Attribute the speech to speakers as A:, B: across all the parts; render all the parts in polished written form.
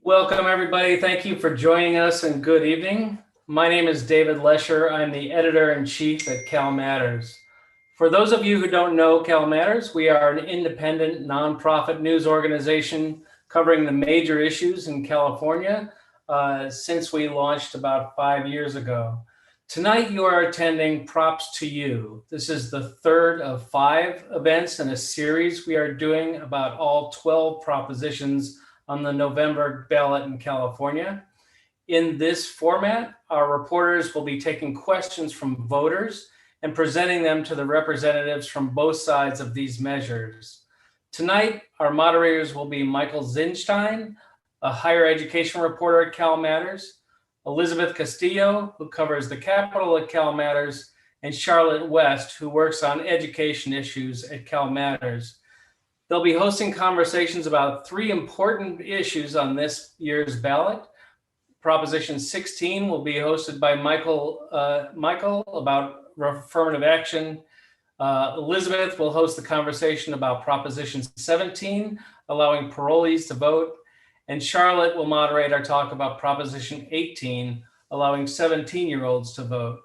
A: Welcome, everybody. Thank you for joining us and good evening. My name is David Lesher. I'm the editor-in-chief at CalMatters. For those of you who don't know CalMatters, we are an independent nonprofit news organization covering the major issues in California since we launched about 5 years ago. Tonight, you are attending Props to You. This is the third of 5 events in a series we are doing about all 12 propositions on the November ballot in California. In this format, our reporters will be taking questions from voters and presenting them to the representatives from both sides of these measures. Tonight, our moderators will be Mikhail Zinshteyn, a higher education reporter at CalMatters, Elizabeth Castillo, who covers the Capitol at CalMatters, and Charlotte West, who works on education issues at CalMatters. They'll be hosting conversations about 3 important issues on this year's ballot. Proposition 16 will be hosted by Michael about affirmative action. Elizabeth will host the conversation about Proposition 17, allowing parolees to vote. And Charlotte will moderate our talk about Proposition 18, allowing 17-year-olds to vote.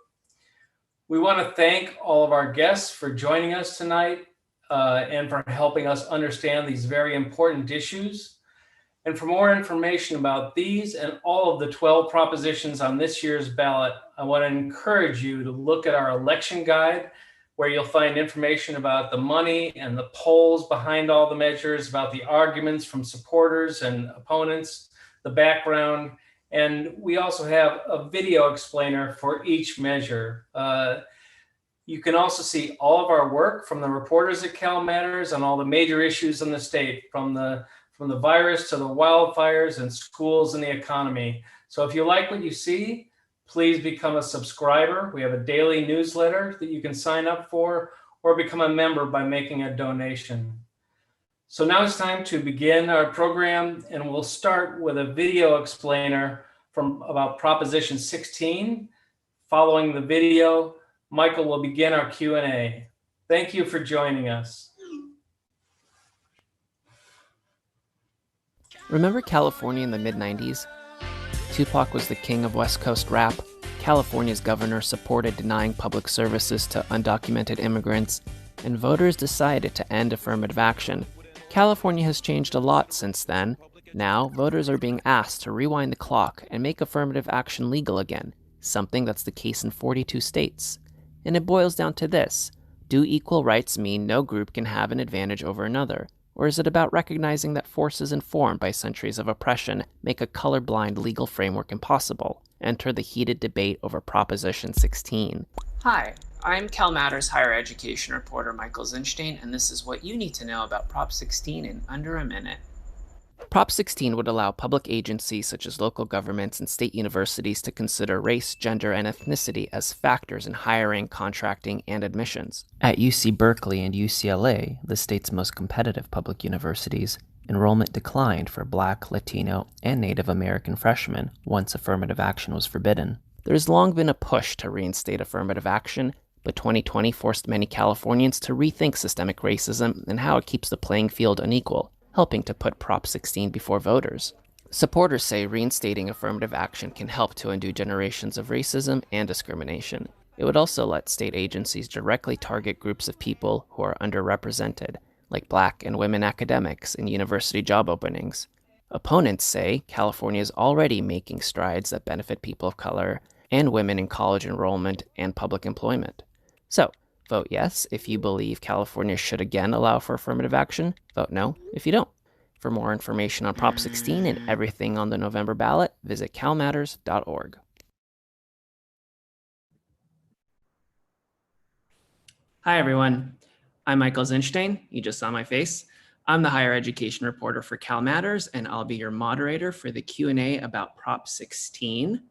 A: We want to thank all of our guests for joining us tonight. And for helping us understand these very important issues. And for more information about these and all of the 12 propositions on this year's ballot, I want to encourage you to look at our election guide, where you'll find information about the money and the polls behind all the measures, about the arguments from supporters and opponents, the background, and we also have a video explainer for each measure. You can also see all of our work from the reporters at CalMatters on all the major issues in the state, from the virus to the wildfires and schools and the economy. So if you like what you see, please become a subscriber. We have a daily newsletter that you can sign up for, or become a member by making a donation. So now it's time to begin our program, and we'll start with a video explainer about Proposition 16. Following the video, Michael will begin our Q&A. Thank you for joining us.
B: Remember California in the mid-90s? Tupac was the king of West Coast rap. California's governor supported denying public services to undocumented immigrants, and voters decided to end affirmative action. California has changed a lot since then. Now, voters are being asked to rewind the clock and make affirmative action legal again, something that's the case in 42 states. And it boils down to this: do equal rights mean no group can have an advantage over another? Or is it about recognizing that forces informed by centuries of oppression make a colorblind legal framework impossible? Enter the heated debate over Proposition 16.
C: Hi, I'm CalMatters higher education reporter Mikhail Zinshteyn, and this is what you need to know about Prop 16 in under a minute.
B: Prop 16 would allow public agencies such as local governments and state universities to consider race, gender, and ethnicity as factors in hiring, contracting, and admissions. At UC Berkeley and UCLA, the state's most competitive public universities, enrollment declined for Black, Latino, and Native American freshmen once affirmative action was forbidden. There's long been a push to reinstate affirmative action, but 2020 forced many Californians to rethink systemic racism and how it keeps the playing field unequal, helping to put Prop 16 before voters. Supporters say reinstating affirmative action can help to undo generations of racism and discrimination. It would also let state agencies directly target groups of people who are underrepresented, like Black and women academics in university job openings. Opponents say California is already making strides that benefit people of color and women in college enrollment and public employment. So, vote yes if you believe California should again allow for affirmative action. Vote no if you don't. For more information on Prop 16 and everything on the November ballot, visit calmatters.org.
C: Hi, everyone. I'm Mikhail Zinshteyn. You just saw my face. I'm the higher education reporter for CalMatters, and I'll be your moderator for the Q&A about Prop 16.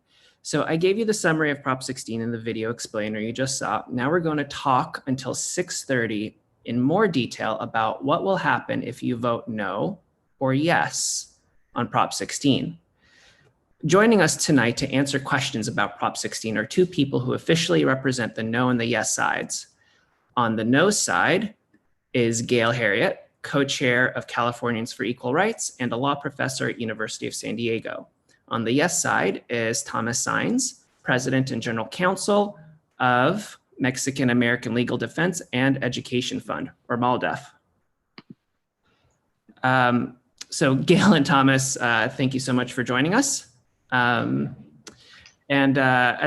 C: So I gave you the summary of Prop 16 in the video explainer you just saw. Now we're going to talk until 6:30 in more detail about what will happen if you vote no or yes on Prop 16. Joining us tonight to answer questions about Prop 16 are 2 people who officially represent the no and the yes sides. On the no side is Gail Heriot, co-chair of Californians for Equal Rights, and a law professor at University of San Diego. On the yes side is Thomas Saenz, president and general counsel of Mexican American Legal Defense and Education Fund, or MALDEF. So Gail and Thomas, thank you so much for joining us. As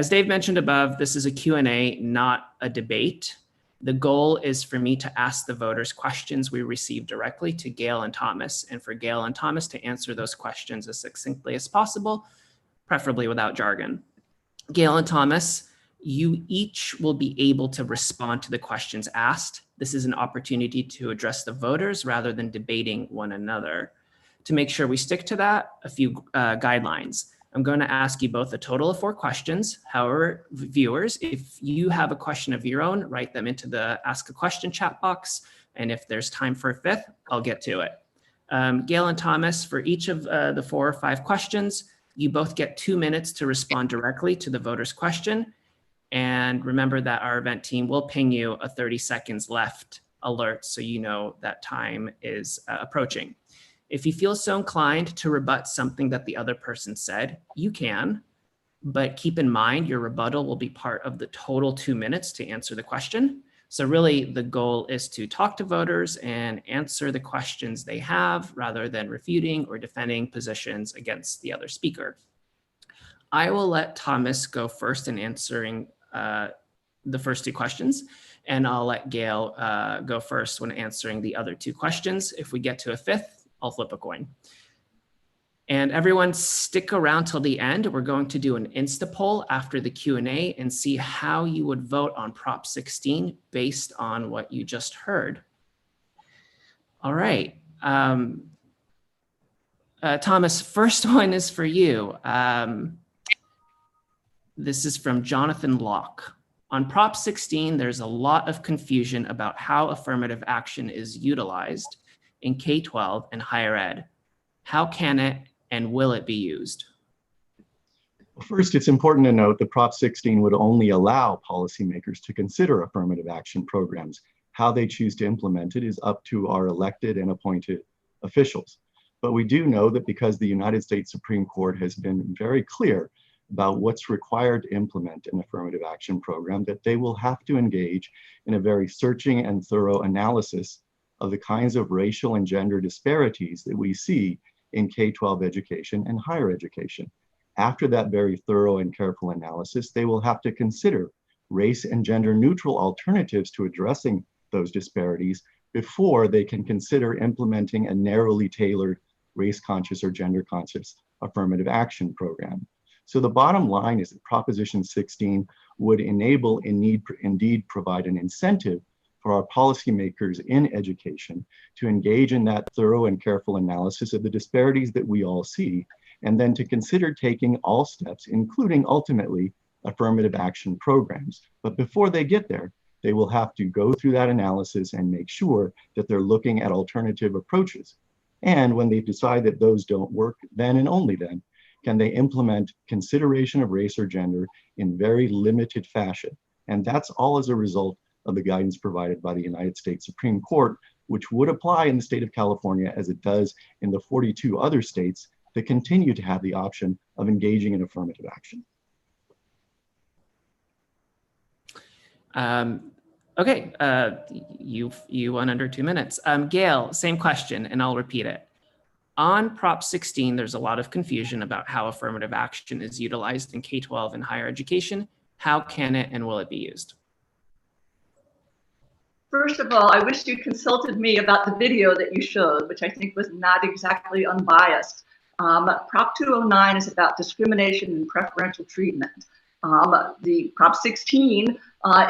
C: Dave mentioned above, this is a Q&A, not a debate. The goal is for me to ask the voters questions we receive directly to Gail and Thomas, and for Gail and Thomas to answer those questions as succinctly as possible, preferably without jargon. Gail and Thomas, you each will be able to respond to the questions asked. This is an opportunity to address the voters rather than debating one another. To make sure we stick to that, a few guidelines. I'm going to ask you both a total of 4 questions. However, viewers, if you have a question of your own, write them into the Ask a Question chat box. And if there's time for a 5th, I'll get to it. Gail and Thomas, for each of the 4 or 5 questions, you both get 2 minutes to respond directly to the voter's question. And remember that our event team will ping you a 30 seconds left alert so you know that time is approaching. If you feel so inclined to rebut something that the other person said, you can, but keep in mind your rebuttal will be part of the total 2 minutes to answer the question. So really the goal is to talk to voters and answer the questions they have rather than refuting or defending positions against the other speaker. I will let Thomas go first in answering the first 2 questions, and I'll let Gail go first when answering the other 2 questions. If we get to a 5th, I'll flip a coin. And everyone stick around till the end. We're going to do an Insta poll after the Q&A and see how you would vote on Prop 16 based on what you just heard. All right. Thomas, first one is for you. This is from Jonathan Locke. On Prop 16, there's a lot of confusion about how affirmative action is utilized in K-12 and higher ed. How can it and will it be used?
D: Well, first, it's important to note that Prop 16 would only allow policymakers to consider affirmative action programs. How they choose to implement it is up to our elected and appointed officials. But we do know that because the United States Supreme Court has been very clear about what's required to implement an affirmative action program, that they will have to engage in a very searching and thorough analysis of the kinds of racial and gender disparities that we see in K-12 education and higher education. After that very thorough and careful analysis, they will have to consider race and gender neutral alternatives to addressing those disparities before they can consider implementing a narrowly tailored race conscious or gender conscious affirmative action program. So the bottom line is that Proposition 16 would enable and indeed provide an incentive for our policymakers in education to engage in that thorough and careful analysis of the disparities that we all see, and then to consider taking all steps, including ultimately affirmative action programs. But before they get there, they will have to go through that analysis and make sure that they're looking at alternative approaches. And when they decide that those don't work, then and only then can they implement consideration of race or gender in very limited fashion. And that's all as a result of the guidance provided by the United States Supreme Court, which would apply in the state of California as it does in the 42 other states that continue to have the option of engaging in affirmative action.
C: Okay, you won under 2 minutes. Gail, same question, and I'll repeat it. On Prop 16, there's a lot of confusion about how affirmative action is utilized in K-12 and higher education. How can it and will it be used?
E: First of all, I wish you consulted me about the video that you showed, which I think was not exactly unbiased. Prop 209 is about discrimination and preferential treatment. The Prop 16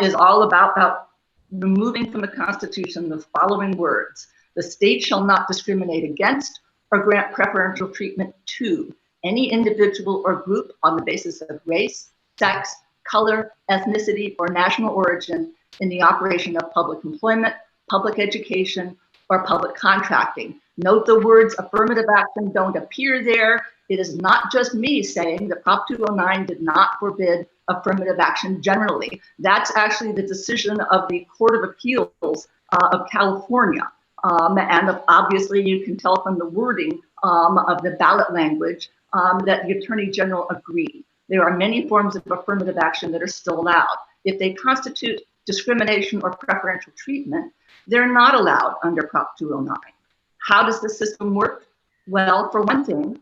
E: is all about removing from the Constitution the following words: the state shall not discriminate against or grant preferential treatment to any individual or group on the basis of race, sex, color, ethnicity, or national origin in the operation of public employment, public education, or public contracting. Note the words affirmative action don't appear there. It is not just me saying that Prop 209 did not forbid affirmative action generally. That's actually the decision of the Court of Appeals of California. And obviously you can tell from the wording of the ballot language that the Attorney General agreed. There are many forms of affirmative action that are still allowed. If they constitute discrimination or preferential treatment, they're not allowed under Prop 209. How does the system work? Well, for one thing,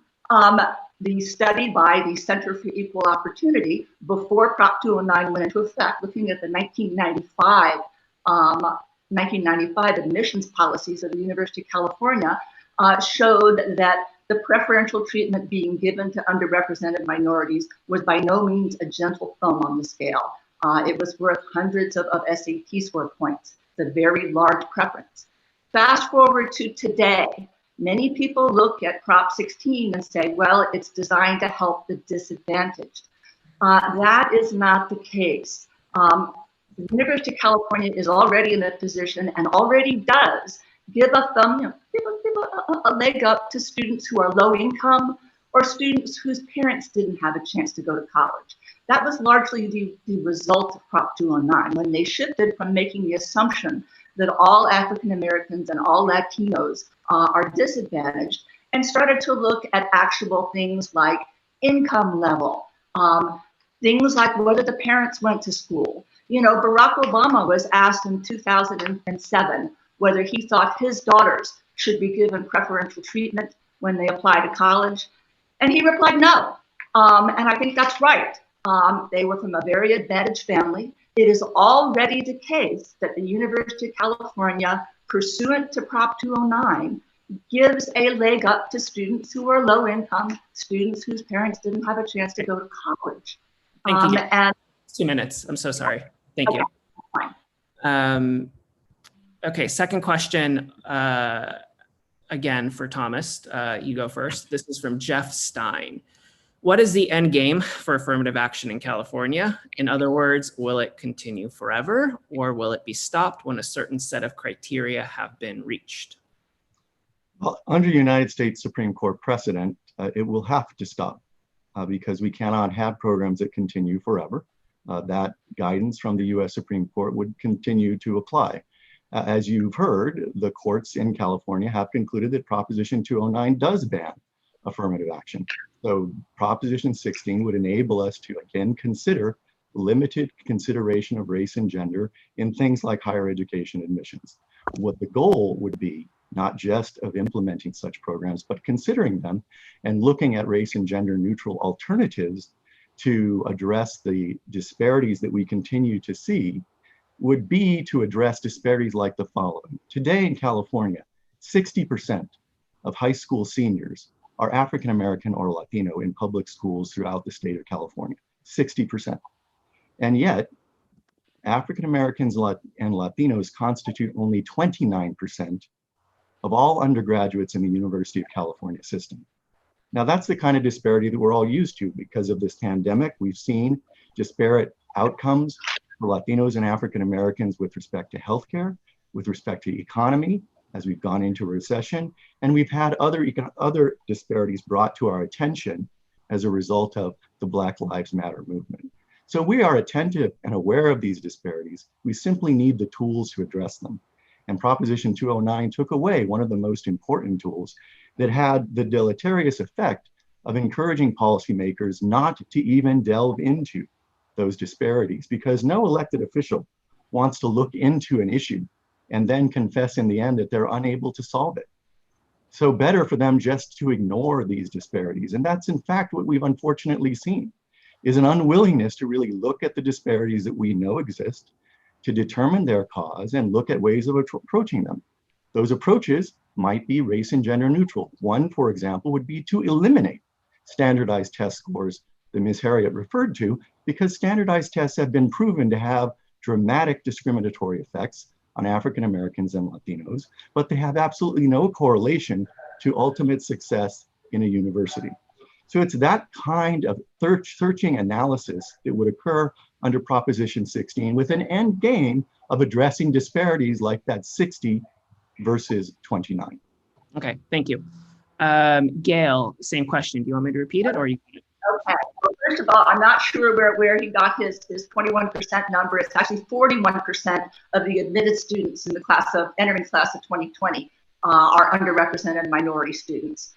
E: the study by the Center for Equal Opportunity before Prop 209 went into effect, looking at the 1995 admissions policies of the University of California, showed that the preferential treatment being given to underrepresented minorities was by no means a gentle thumb on the scale. It was worth hundreds of SAT score points. It's a very large preference. Fast forward to today, many people look at Prop 16 and say, well, it's designed to help the disadvantaged. That is not the case. The University of California is already in a position and already does give a leg up to students who are low income or students whose parents didn't have a chance to go to college. That was largely the result of Prop 209 when they shifted from making the assumption that all African Americans and all Latinos are disadvantaged and started to look at actual things like income level, things like whether the parents went to school. You know, Barack Obama was asked in 2007 whether he thought his daughters should be given preferential treatment when they apply to college. And he replied no. And I think that's right. They were from a very advantaged family. It is already the case that the University of California, pursuant to Prop 209, gives a leg up to students who are low income, students whose parents didn't have a chance to go to college.
C: Thank you.
E: And
C: 2 minutes. I'm so sorry. Thank
E: okay,
C: you.
E: fine.
C: Okay, second question, again for Thomas. You go first. This is from Jeff Stein. What is the end game for affirmative action in California? In other words, will it continue forever or will it be stopped when a certain set of criteria have been reached?
D: Well, under United States Supreme Court precedent, it will have to stop because we cannot have programs that continue forever. That guidance from the US Supreme Court would continue to apply. As you've heard, the courts in California have concluded that Proposition 209 does ban affirmative action. So Proposition 16 would enable us to again consider limited consideration of race and gender in things like higher education admissions. What the goal would be, not just of implementing such programs, but considering them and looking at race and gender neutral alternatives to address the disparities that we continue to see, would be to address disparities like the following. Today in California, 60% of high school seniors are African American or Latino in public schools throughout the state of California, 60%. And yet, African Americans and Latinos constitute only 29% of all undergraduates in the University of California system. Now that's the kind of disparity that we're all used to because of this pandemic. We've seen disparate outcomes for Latinos and African Americans with respect to healthcare, with respect to economy, as we've gone into a recession, and we've had other disparities brought to our attention as a result of the Black Lives Matter movement. So we are attentive and aware of these disparities. We simply need the tools to address them. And Proposition 209 took away one of the most important tools that had the deleterious effect of encouraging policymakers not to even delve into those disparities because no elected official wants to look into an issue and then confess in the end that they're unable to solve it. So better for them just to ignore these disparities. And that's in fact what we've unfortunately seen, is an unwillingness to really look at the disparities that we know exist, to determine their cause and look at ways of approaching them. Those approaches might be race and gender neutral. One, for example, would be to eliminate standardized test scores that Ms. Heriot referred to, because standardized tests have been proven to have dramatic discriminatory effects on African Americans and Latinos, but they have absolutely no correlation to ultimate success in a university. So it's that kind of searching analysis that would occur under Proposition 16 with an end game of addressing disparities like that 60 versus 29.
C: Okay, thank you. Gail, same question. Do you want me to repeat it or you?
E: Okay. Well, first of all, I'm not sure where he got his 21% number. It's actually 41% of the admitted students in the entering class of 2020 are underrepresented minority students.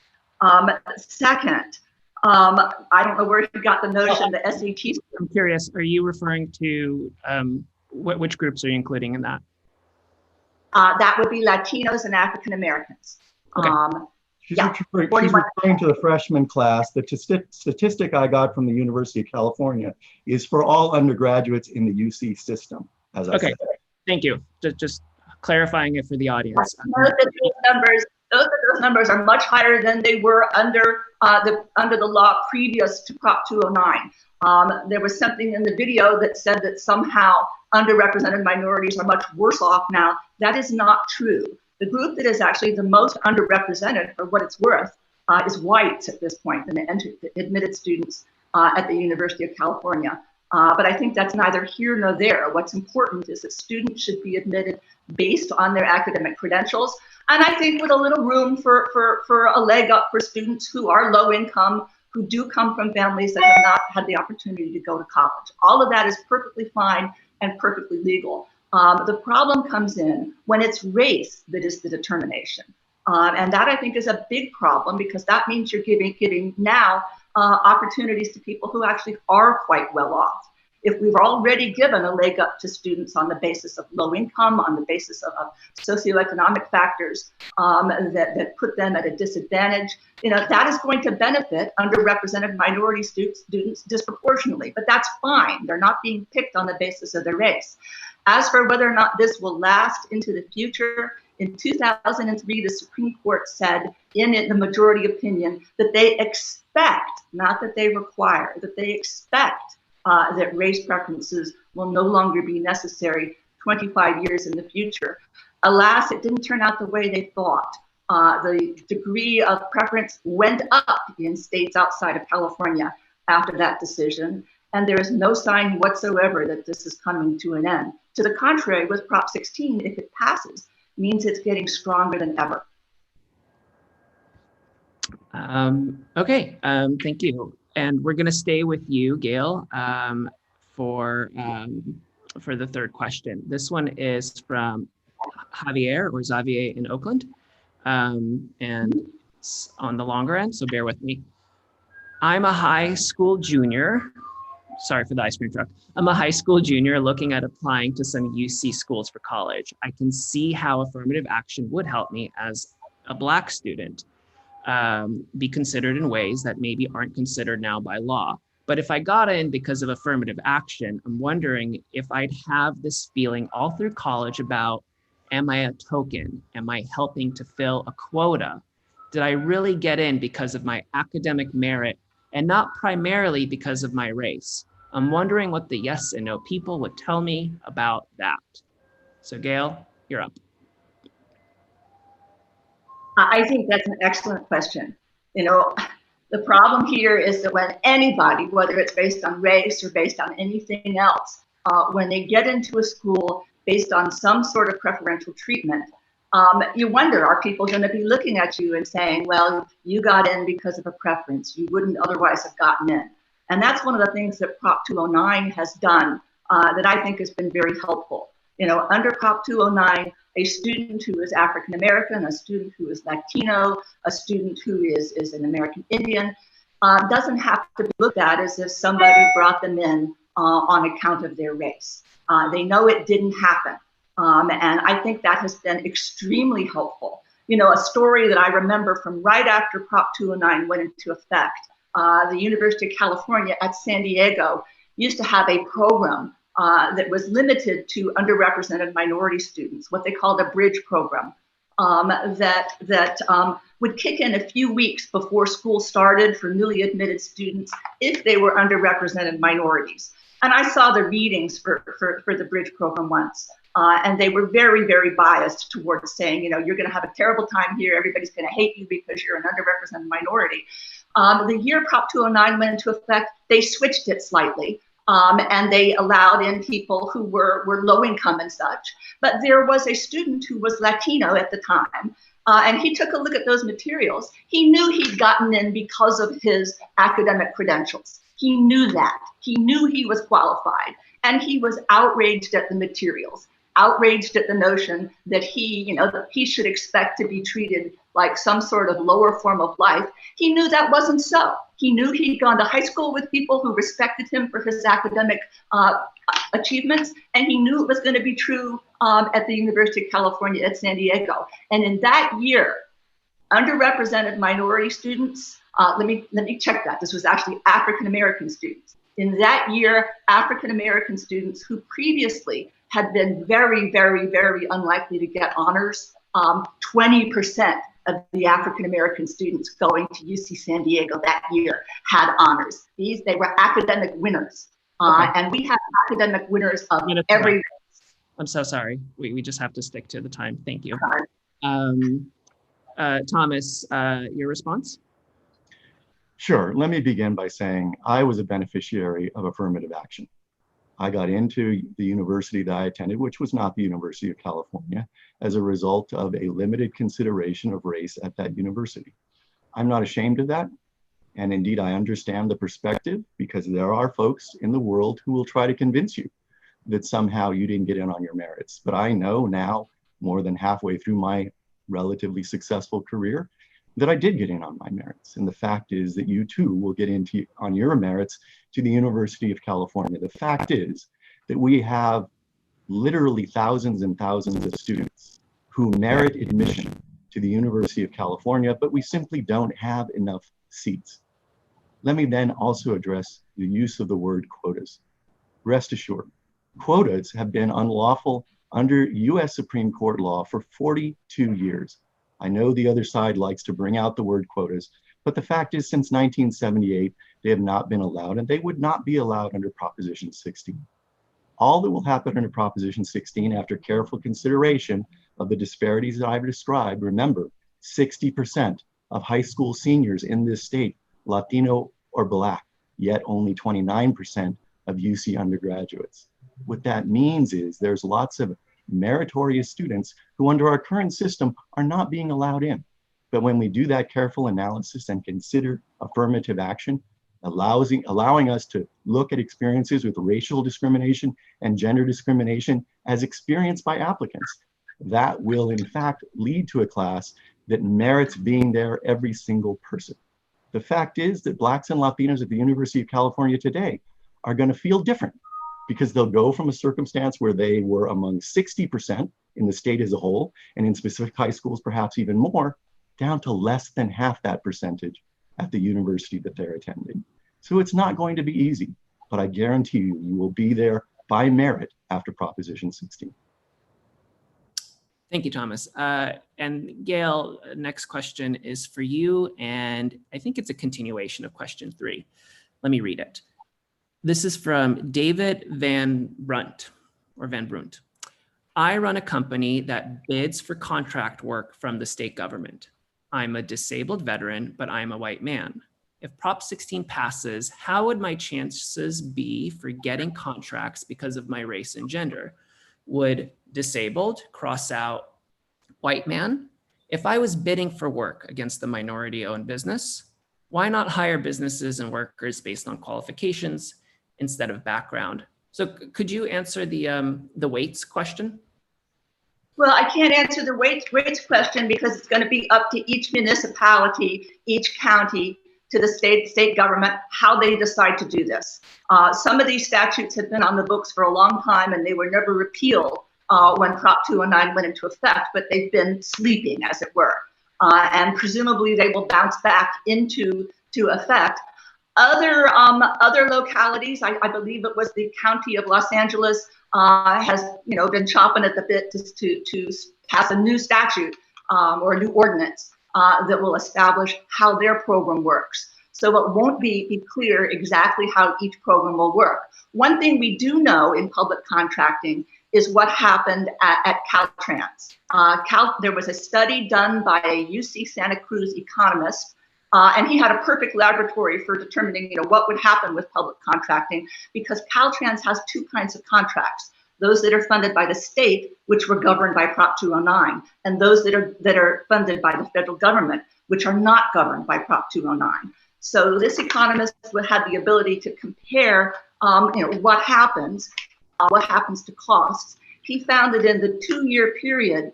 E: Second, I don't know where he got the notion the SAT.
C: I'm curious, are you referring to which groups are you including in that?
E: That would be Latinos and African Americans.
C: Okay.
D: She's referring to the freshman class. The statistic I got from the University of California is for all undergraduates in the UC system, as I said.
C: Thank you. Just clarifying it for the audience.
E: Those numbers are much higher than they were under the law previous to Prop 209. There was something in the video that said that somehow underrepresented minorities are much worse off now. That is not true. The group that is actually the most underrepresented, for what it's worth, is whites at this point, and the admitted students at the University of California. But I think that's neither here nor there. What's important is that students should be admitted based on their academic credentials, and I think with a little room for a leg up for students who are low income, who do come from families that have not had the opportunity to go to college. All of that is perfectly fine and perfectly legal. The problem comes in when it's race that is the determination. And that, I think, is a big problem, because that means you're giving now opportunities to people who actually are quite well off. If we've already given a leg up to students on the basis of low income, on the basis of socioeconomic factors that put them at a disadvantage, that is going to benefit underrepresented minority students disproportionately. But that's fine. They're not being picked on the basis of their race. As for whether or not this will last into the future, in 2003, the Supreme Court said in the majority opinion that they expect, not that they require, that they expect that race preferences will no longer be necessary 25 years in the future. Alas, it didn't turn out the way they thought. The degree of preference went up in states outside of California after that decision, and there is no sign whatsoever that this is coming to an end. To the contrary, with Prop 16, if it passes, means it's getting stronger than ever.
C: Thank you. And we're going to stay with you, Gail, for the third question. This one is from Xavier in Oakland, and it's on the longer end, so bear with me. I'm a high school junior. Sorry for the ice cream truck. I'm a high school junior looking at applying to some UC schools for college. I can see how affirmative action would help me as a Black student be considered in ways that maybe aren't considered now by law. But if I got in because of affirmative action, I'm wondering if I'd have this feeling all through college about, am I a token? Am I helping to fill a quota? Did I really get in because of my academic merit and not primarily because of my race? I'm wondering what the yes and no people would tell me about that. So Gail, you're up.
E: I think that's an excellent question. The problem here is that when anybody, whether it's based on race or based on anything else, when they get into a school based on some sort of preferential treatment, you wonder, are people going to be looking at you and saying, well, you got in because of a preference, you wouldn't otherwise have gotten in. And that's one of the things that Prop 209 has done that I think has been very helpful. Under Prop 209, a student who is African American, a student who is Latino, a student who is an American Indian, doesn't have to be looked at as if somebody brought them in on account of their race. They know it didn't happen. And I think that has been extremely helpful. A story that I remember from right after Prop 209 went into effect, the University of California at San Diego used to have a program that was limited to underrepresented minority students, what they called a bridge program, that would kick in a few weeks before school started for newly admitted students if they were underrepresented minorities. And I saw the readings for the bridge program once. And they were very, very biased towards saying, you're going to have a terrible time here. Everybody's going to hate you because you're an underrepresented minority. The year Prop 209 went into effect, they switched it slightly. And they allowed in people who were low income and such. But there was a student who was Latino at the time. And he took a look at those materials. He knew he'd gotten in because of his academic credentials. He knew that. He knew he was qualified, and he was outraged at the materials, outraged at the notion that that he should expect to be treated like some sort of lower form of life. He knew that wasn't so. He knew he'd gone to high school with people who respected him for his academic achievements, and he knew it was going to be true at the University of California at San Diego. And in that year, underrepresented minority students, let me check that. This was actually African-American students. In that year, African-American students who previously had been very, very, very unlikely to get honors, 20% of the African-American students going to UC San Diego that year had honors. They were academic winners. And we have academic winners of every.
C: I'm so sorry. We just have to stick to the time. Thank you. Thomas, your response?
D: Sure. Let me begin by saying I was a beneficiary of affirmative action. I got into the university that I attended, which was not the University of California, as a result of a limited consideration of race at that university. I'm not ashamed of that. And indeed, I understand the perspective, because there are folks in the world who will try to convince you that somehow you didn't get in on your merits. But I know now, more than halfway through my relatively successful career, that I did get in on my merits. And the fact is that you too will get into on your merits to the University of California. The fact is that we have literally thousands and thousands of students who merit admission to the University of California, but we simply don't have enough seats. Let me then also address the use of the word quotas. Rest assured, quotas have been unlawful under US Supreme Court law for 42 years. I know the other side likes to bring out the word quotas, but the fact is since 1978, they have not been allowed, and they would not be allowed under Proposition 16. All that will happen under Proposition 16 after careful consideration of the disparities that I've described, remember, 60% of high school seniors in this state, Latino or Black, yet only 29% of UC undergraduates. What that means is there's lots of meritorious students who under our current system are not being allowed in. But when we do that careful analysis and consider affirmative action, allowing us to look at experiences with racial discrimination and gender discrimination as experienced by applicants, that will in fact lead to a class that merits being there, every single person. The fact is that Blacks and Latinos at the University of California today are going to feel different, because they'll go from a circumstance where they were among 60% in the state as a whole, and in specific high schools, perhaps even more, down to less than half that percentage at the university that they're attending. So it's not going to be easy, but I guarantee you, you will be there by merit after Proposition 16.
C: Thank you, Thomas. And Gail, next question is for you, and I think it's a continuation of question 3. Let me read it. This is from David Van Brunt. I run a company that bids for contract work from the state government. I'm a disabled veteran, but I'm a white man. If Prop 16 passes, how would my chances be for getting contracts because of my race and gender? Would disabled cross out white man? If I was bidding for work against the minority-owned business, why not hire businesses and workers based on qualifications instead of background? So could you answer the weights question?
E: Well, I can't answer the weights question because it's going to be up to each municipality, each county, to the state government, how they decide to do this. Some of these statutes have been on the books for a long time, and they were never repealed when Prop 209 went into effect, but they've been sleeping, as it were. And presumably they will bounce back into effect. Other localities, I believe it was the County of Los Angeles, has been chomping at the bit to pass a new statute or a new ordinance that will establish how their program works. So it won't be clear exactly how each program will work. One thing we do know in public contracting is what happened at Caltrans. There was a study done by a UC Santa Cruz economist, and he had a perfect laboratory for determining what would happen with public contracting, because Caltrans has two kinds of contracts: those that are funded by the state, which were governed by Prop 209, and those that are funded by the federal government, which are not governed by Prop 209. So this economist had the ability to compare, what happens to costs. He found that in the 2-year period,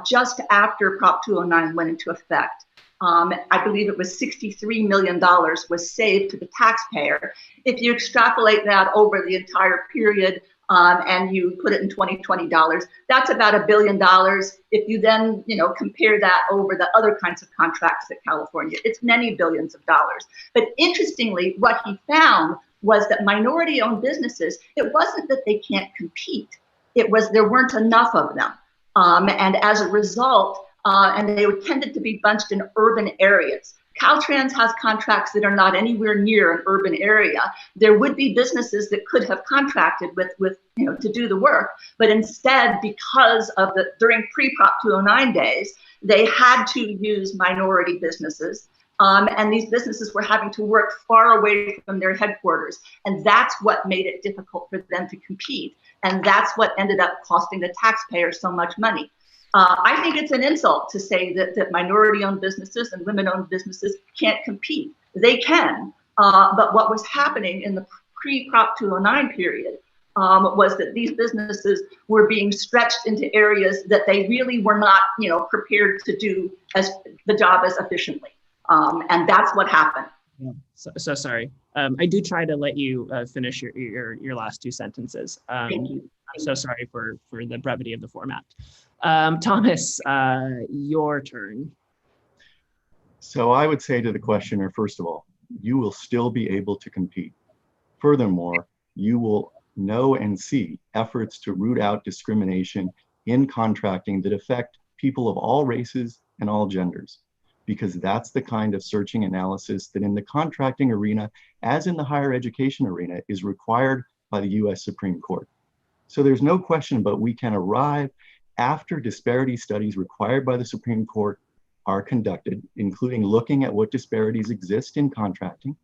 E: just after Prop 209 went into effect, I believe it was $63 million was saved to the taxpayer. If you extrapolate that over the entire period and you put it in 2020 dollars, that's about $1 billion. If you then, compare that over the other kinds of contracts at California, it's many billions of dollars. But interestingly, what he found was that minority-owned businesses, it wasn't that they can't compete. It was there weren't enough of them. And as a result, and they tended to be bunched in urban areas. Caltrans has contracts that are not anywhere near an urban area. There would be businesses that could have contracted with to do the work, but instead, because of during pre-Prop 209 days, they had to use minority businesses. And these businesses were having to work far away from their headquarters. And that's what made it difficult for them to compete. And that's what ended up costing the taxpayer so much money. I think it's an insult to say that minority-owned businesses and women-owned businesses can't compete. They can, but what was happening in the pre-Prop 209 period was that these businesses were being stretched into areas that they really were not, prepared to do the job as efficiently, and that's what happened.
C: Yeah. So sorry. I do try to let you finish your last 2 sentences. I'm so sorry for the brevity of the format. Thomas, your turn.
D: So I would say to the questioner, first of all, you will still be able to compete. Furthermore, you will know and see efforts to root out discrimination in contracting that affect people of all races and all genders, because that's the kind of searching analysis that in the contracting arena, as in the higher education arena, is required by the US Supreme Court. So there's no question but we can arrive after disparity studies required by the Supreme Court are conducted, including looking at what disparities exist in contracting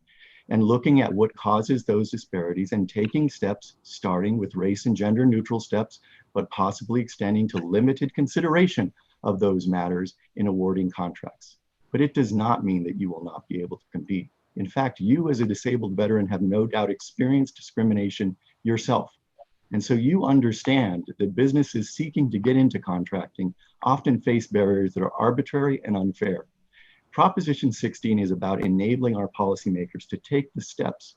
D: and looking at what causes those disparities and taking steps, starting with race and gender neutral steps, but possibly extending to limited consideration of those matters in awarding contracts. But it does not mean that you will not be able to compete. In fact, you as a disabled veteran have no doubt experienced discrimination yourself. And so you understand that businesses seeking to get into contracting often face barriers that are arbitrary and unfair. Proposition 16 is about enabling our policymakers to take the steps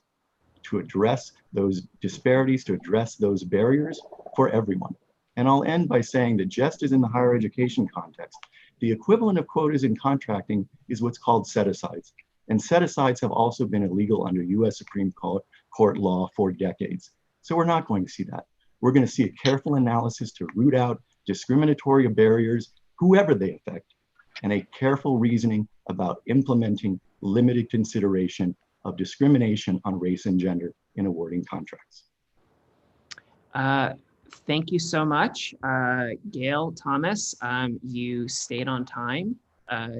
D: to address those disparities, to address those barriers for everyone. And I'll end by saying that just as in the higher education context, the equivalent of quotas in contracting is what's called set-asides. And set-asides have also been illegal under US Supreme Court law for decades. So we're not going to see that. We're going to see a careful analysis to root out discriminatory barriers, whoever they affect, and a careful reasoning about implementing limited consideration of discrimination on race and gender in awarding contracts.
C: Thank you so much, Gail, Thomas. You stayed on time.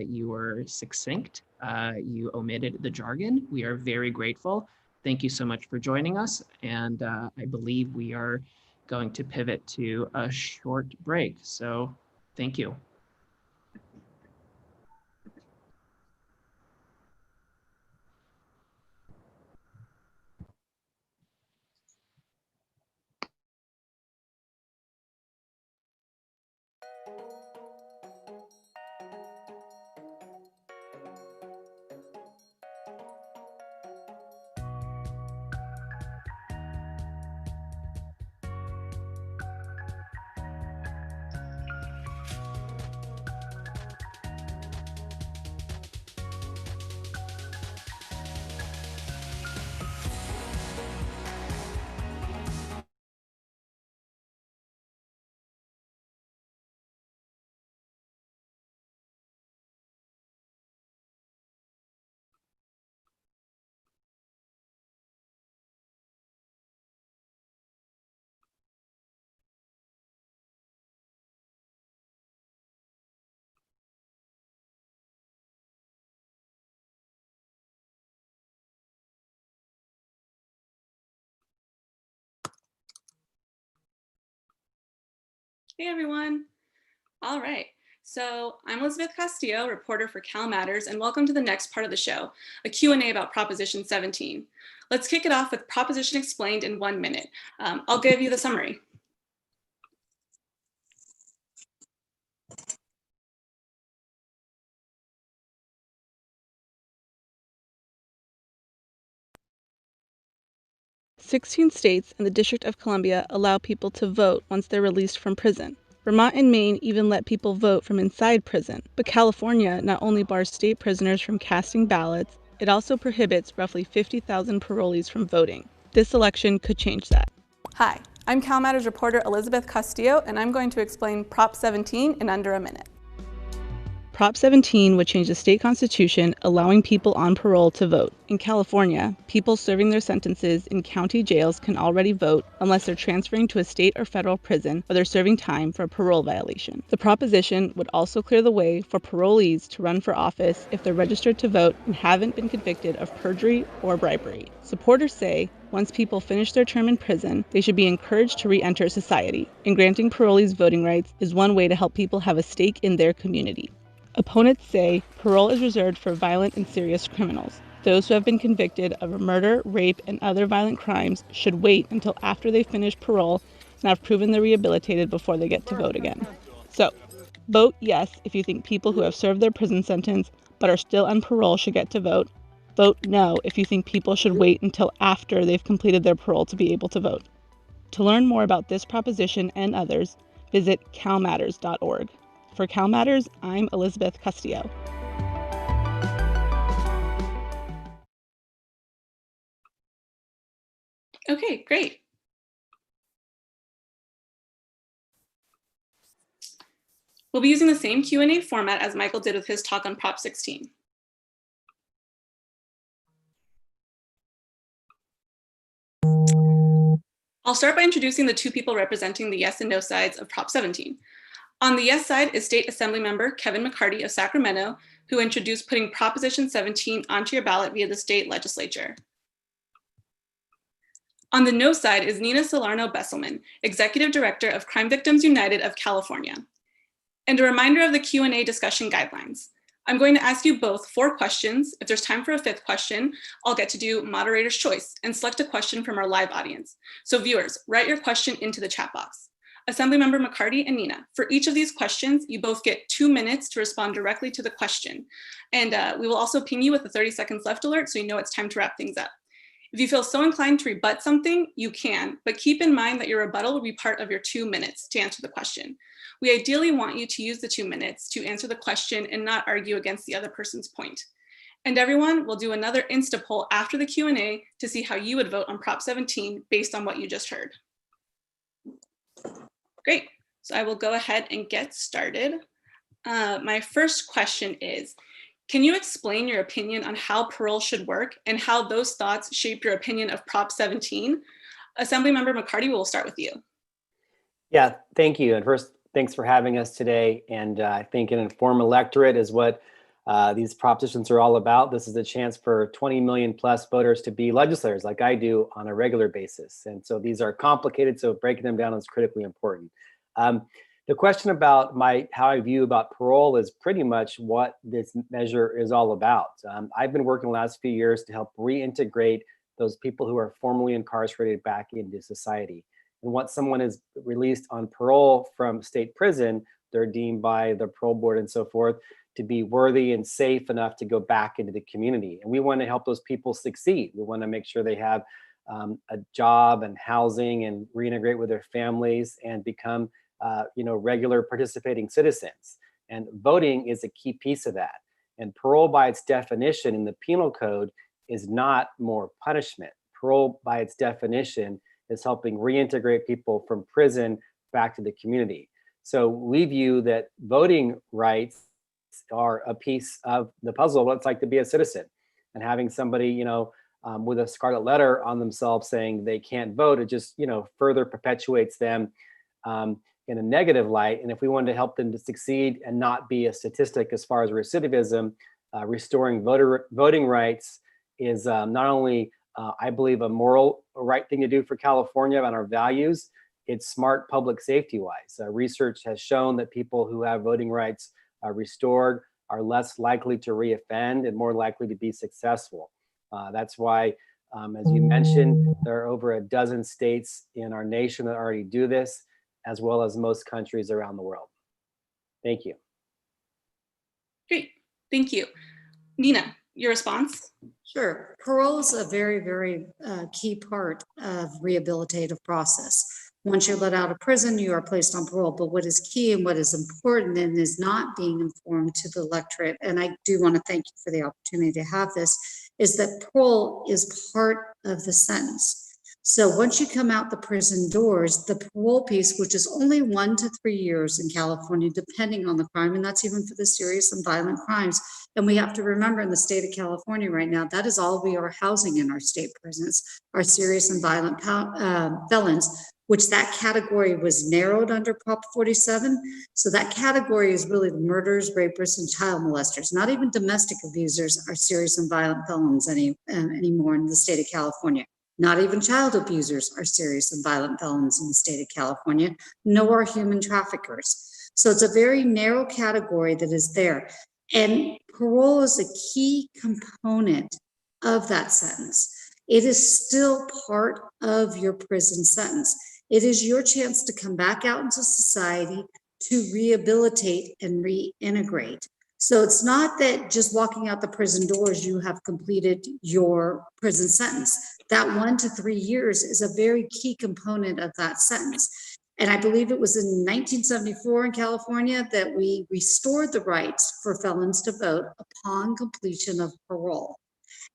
C: You were succinct. You omitted the jargon. We are very grateful. Thank you so much for joining us. And I believe we are going to pivot to a short break. So thank you.
F: Hey everyone. All right. So I'm Elizabeth Castillo, reporter for CalMatters, and welcome to the next part of the show, a Q&A about Proposition 17. Let's kick it off with Proposition Explained in 1 minute. I'll give you the summary.
G: "16 states and the District of Columbia allow people to vote once they're released from prison. Vermont and Maine even let people vote from inside prison. But California not only bars state prisoners from casting ballots, it also prohibits roughly 50,000 parolees from voting. This election could change that."
F: Hi, I'm CalMatters reporter Elizabeth Castillo, and I'm going to explain Prop 17 in under a minute.
G: Prop 17 would change the state constitution, allowing people on parole to vote. In California, people serving their sentences in county jails can already vote unless they're transferring to a state or federal prison or they're serving time for a parole violation. The proposition would also clear the way for parolees to run for office if they're registered to vote and haven't been convicted of perjury or bribery. Supporters say once people finish their term in prison, they should be encouraged to re-enter society, and granting parolees voting rights is one way to help people have a stake in their community. Opponents say parole is reserved for violent and serious criminals. Those who have been convicted of murder, rape, and other violent crimes should wait until after they finish parole and have proven they're rehabilitated before they get to vote again. So, vote yes if you think people who have served their prison sentence but are still on parole should get to vote. Vote no if you think people should wait until after they've completed their parole to be able to vote. To learn more about this proposition and others, visit calmatters.org. For CalMatters, I'm Elizabeth Castillo.
F: Okay, great. We'll be using the same Q&A format as Michael did with his talk on Prop 16. I'll start by introducing the two people representing the yes and no sides of Prop 17. On the yes side is State Assemblymember Kevin McCarty of Sacramento, who introduced putting Proposition 17 onto your ballot via the state legislature. On the no side is Nina Salerno-Besselman, Executive Director of Crime Victims United of California. And a reminder of the Q&A discussion guidelines. I'm going to ask you both 4 questions. If there's time for a 5th question, I'll get to do moderator's choice and select a question from our live audience. So viewers, write your question into the chat box. Assemblymember McCarty and Nina, for each of these questions, you both get 2 minutes to respond directly to the question. And we will also ping you with a 30 seconds left alert so you know it's time to wrap things up. If you feel so inclined to rebut something, you can, but keep in mind that your rebuttal will be part of your 2 minutes to answer the question. We ideally want you to use the 2 minutes to answer the question and not argue against the other person's point. And everyone, will do another Insta poll after the Q&A to see how you would vote on Prop 17 based on what you just heard. Great, so I will go ahead and get started. My first question is, can you explain your opinion on how parole should work and how those thoughts shape your opinion of Prop 17? Assemblymember McCarty, we'll start with you.
H: Yeah, thank you. And first, thanks for having us today. And I think an informed electorate is what these propositions are all about. This is a chance for 20 million plus voters to be legislators like I do on a regular basis. And so these are complicated, so breaking them down is critically important. The question about how I view about parole is pretty much what this measure is all about. I've been working the last few years to help reintegrate those people who are formerly incarcerated back into society. And once someone is released on parole from state prison, they're deemed by the parole board and so forth to be worthy and safe enough to go back into the community. And we want to help those people succeed. We want to make sure they have a job and housing and reintegrate with their families and become regular participating citizens. And voting is a key piece of that. And parole by its definition in the penal code is not more punishment. Parole by its definition is helping reintegrate people from prison back to the community. So we view that voting rights are a piece of the puzzle of what it's like to be a citizen. And having somebody, with a scarlet letter on themselves saying they can't vote, it just, further perpetuates them in a negative light. And if we wanted to help them to succeed and not be a statistic as far as recidivism, restoring voting rights is not only, I believe, a moral right thing to do for California and our values, it's smart public safety wise. Research has shown that people who have voting rights restored are less likely to reoffend and more likely to be successful. That's why, as you mentioned, there are over a dozen states in our nation that already do this, as well as most countries around the world. Thank you.
F: Great, thank you. Nina, your response?
I: Sure. Parole is a very, very key part of rehabilitative process. Once you're let out of prison, you are placed on parole. But what is key and what is important and is not being informed to the electorate, and I do want to thank you for the opportunity to have this, is that parole is part of the sentence. So once you come out the prison doors, the parole piece, which is only 1 to 3 years in California, depending on the crime, and that's even for the serious and violent crimes. And we have to remember in the state of California right now, that is all we are housing in our state prisons, are serious and violent felons, which that category was narrowed under Prop 47. So that category is really the murderers, rapists, and child molesters. Not even domestic abusers are serious and violent felons anymore in the state of California. Not even child abusers are serious and violent felons in the state of California, nor human traffickers. So it's a very narrow category that is there. And parole is a key component of that sentence. It is still part of your prison sentence. It is your chance to come back out into society to rehabilitate and reintegrate. So it's not that just walking out the prison doors, you have completed your prison sentence. That 1 to 3 years is a very key component of that sentence. And I believe it was in 1974 in California that we restored the rights for felons to vote upon completion of parole.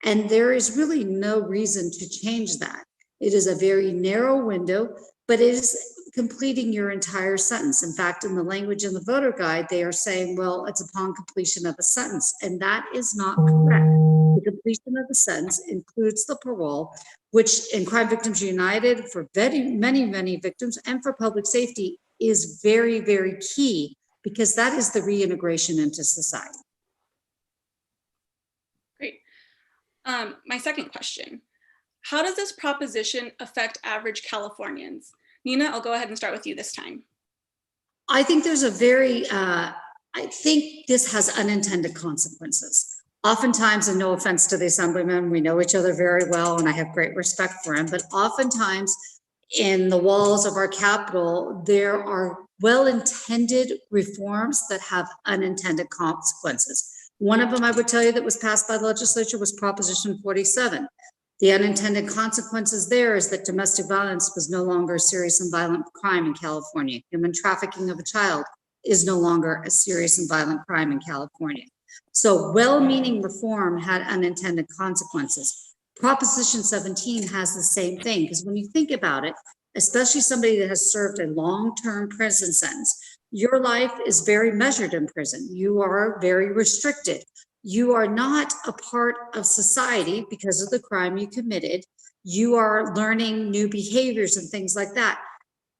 I: And there is really no reason to change that. It is a very narrow window, but it is completing your entire sentence. In fact, in the language in the voter guide, they are saying, well, it's upon completion of a sentence, and that is not correct. The completion of the sentence includes the parole, which in Crime Victims United, for many victims and for public safety, is very, very key, because that is the reintegration into society.
F: Great. My second question, how does this proposition affect average Californians? Nina, I'll go ahead and start with you this time.
I: I think there's a very, I think this has unintended consequences. Oftentimes, and no offense to the Assemblyman, we know each other very well and I have great respect for him, but oftentimes in the walls of our Capitol, there are well-intended reforms that have unintended consequences. One of them I would tell you that was passed by the legislature was Proposition 47. The unintended consequences there is that domestic violence was no longer a serious and violent crime in California. Human trafficking of a child is no longer a serious and violent crime in California. So well-meaning reform had unintended consequences. Proposition 17 has the same thing, because when you think about it, especially somebody that has served a long-term prison sentence, your life is very measured in prison. You are very restricted. You are not a part of society because of the crime you committed. You are learning new behaviors and things like that.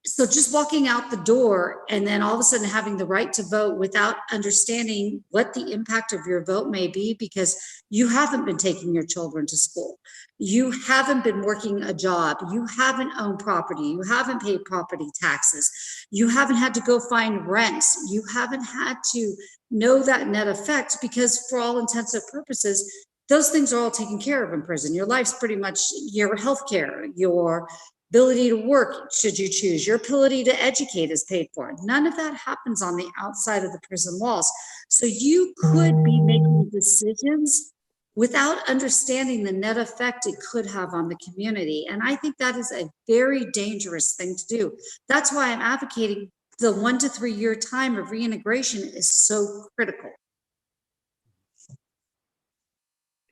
I: So just walking out the door and then all of a sudden having the right to vote without understanding what the impact of your vote may be, because you haven't been taking your children to school. You haven't been working a job. You haven't owned property. You haven't paid property taxes. You haven't had to go find rents. You haven't had to know that net effect, because for all intents and purposes, those things are all taken care of in prison. Your life's pretty much your health care, your ability to work, should you choose, your ability to educate is paid for. None of that happens on the outside of the prison walls. So you could be making decisions without understanding the net effect it could have on the community. And I think that is a very dangerous thing to do. That's why I'm advocating the 1 to 3 year time of reintegration is so critical.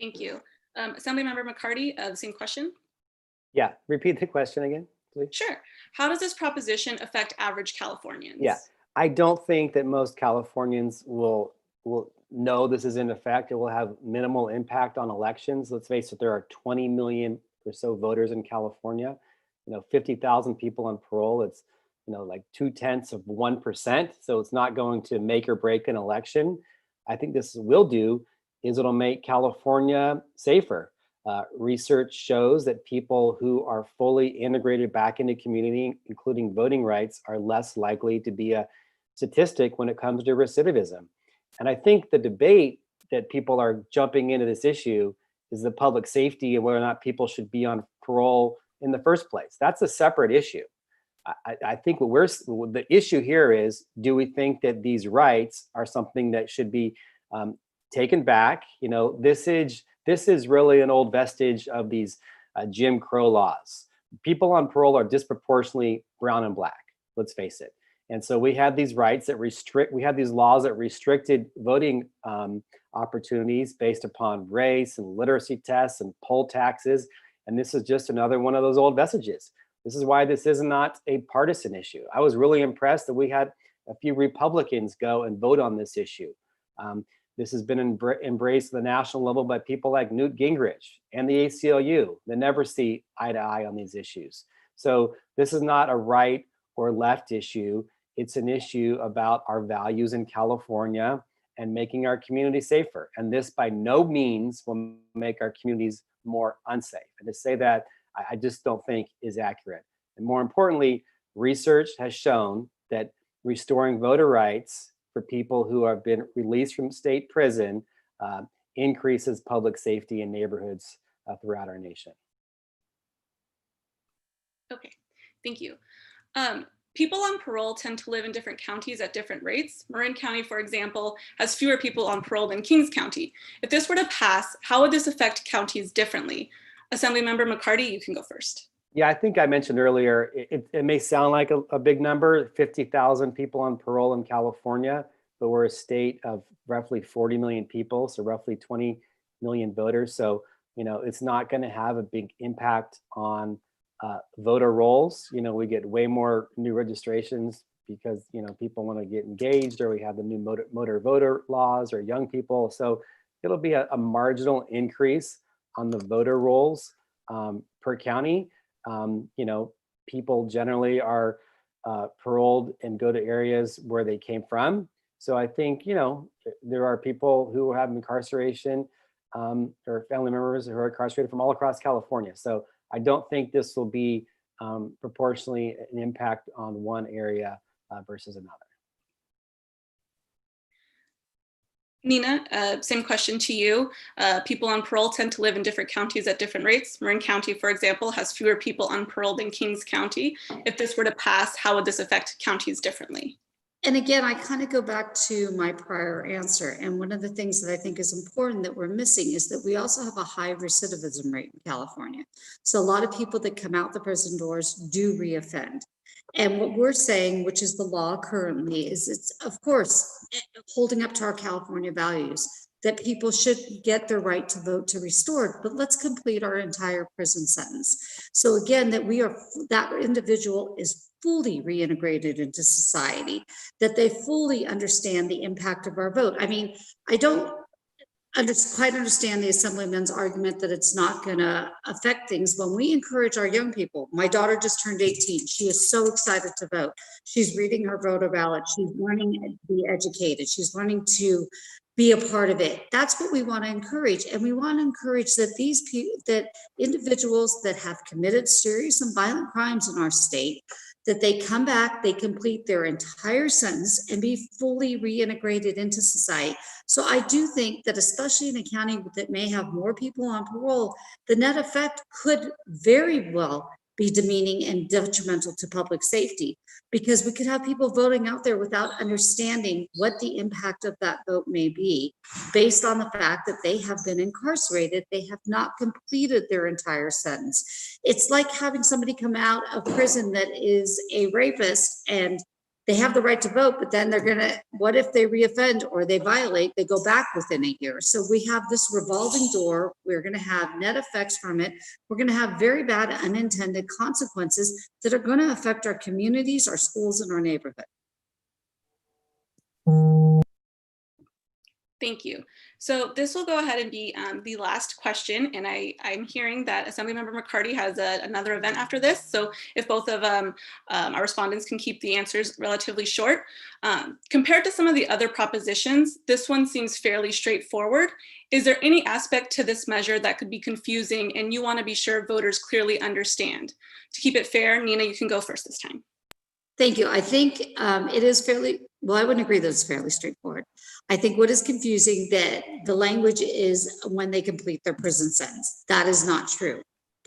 F: Thank you. Assemblymember McCarty, the same question.
H: Yeah, repeat the question again, please.
F: Sure. How does this proposition affect average Californians?
H: Yeah, I don't think that most Californians will know this is in effect. It will have minimal impact on elections. Let's face it, there are 20 million or so voters in California. 50,000 people on parole. It's like 0.2%. So it's not going to make or break an election. I think this will do is it'll make California safer. Research shows that people who are fully integrated back into community, including voting rights, are less likely to be a statistic when it comes to recidivism. And I think the debate that people are jumping into this issue is the public safety and whether or not people should be on parole in the first place. That's a separate issue. I think the issue here is, do we think that these rights are something that should be taken back? You know, this is really an old vestige of these Jim Crow laws. People on parole are disproportionately brown and black, let's face it. And so we have these rights that we have these laws that restricted voting opportunities based upon race and literacy tests and poll taxes. And this is just another one of those old vestiges. This is why this is not a partisan issue. I was really impressed that we had a few Republicans go and vote on this issue. This has been embraced at the national level by people like Newt Gingrich and the ACLU that never see eye to eye on these issues. So this is not a right or left issue. It's an issue about our values in California and making our community safer. And this by no means will make our communities more unsafe. And to say that, I just don't think is accurate. And more importantly, research has shown that restoring voter rights for people who have been released from state prison increases public safety in neighborhoods throughout our nation.
F: Okay, thank you. People on parole tend to live in different counties at different rates. Marin County, for example, has fewer people on parole than Kings County. If this were to pass, how would this affect counties differently? Assemblymember McCarty, you can go first.
H: Yeah, I think I mentioned earlier, it may sound like a big number, 50,000 people on parole in California, but we're a state of roughly 40 million people, so roughly 20 million voters. So, you know, it's not going to have a big impact on voter rolls. You know, we get way more new registrations because, you know, people want to get engaged, or we have the new motor voter laws, or young people. So it'll be a marginal increase on the voter rolls per county. You know, people generally are paroled and go to areas where they came from. So I think, you know, there are people who have incarceration or family members who are incarcerated from all across California. So I don't think this will be proportionally an impact on one area versus another.
F: Nina, same question to you. People on parole tend to live in different counties at different rates. Marin County, for example, has fewer people on parole than Kings County. If this were to pass, how would this affect counties differently?
I: And again, I kind of go back to my prior answer. And one of the things that I think is important that we're missing is that we also have a high recidivism rate in California. So a lot of people that come out the prison doors do reoffend. And what we're saying, which is the law currently, is it's, of course, holding up to our California values, that people should get their right to vote to restored, but let's complete our entire prison sentence. So again, that individual is fully reintegrated into society, that they fully understand the impact of our vote. I mean, I don't quite understand the Assemblyman's argument that it's not going to affect things when we encourage our young people. My daughter just turned 18. She is so excited to vote. She's reading her voter ballot. She's learning to be educated. She's learning to be a part of it. That's what we want to encourage. And we want to encourage that these people, that individuals that have committed serious and violent crimes in our state, that they come back, they complete their entire sentence and be fully reintegrated into society. So I do think that, especially in a county that may have more people on parole, the net effect could very well be demeaning and detrimental to public safety, because we could have people voting out there without understanding what the impact of that vote may be, based on the fact that they have been incarcerated, they have not completed their entire sentence. It's like having somebody come out of prison that is a rapist and they have the right to vote, but then what if they reoffend or they violate, they go back within a year. So we have this revolving door. We're going to have net effects from it. We're going to have very bad unintended consequences that are going to affect our communities, our schools, and our neighborhood.
F: Thank you. So this will go ahead and be the last question. And I'm hearing that Assemblymember McCarty has another event after this. So if both of our respondents can keep the answers relatively short. Compared to some of the other propositions, this one seems fairly straightforward. Is there any aspect to this measure that could be confusing and you want to be sure voters clearly understand? To keep it fair, Nina, you can go first this time.
I: Thank you. I think it is fairly, well, I wouldn't agree that it's fairly straightforward. I think what is confusing that the language is when they complete their prison sentence. That is not true.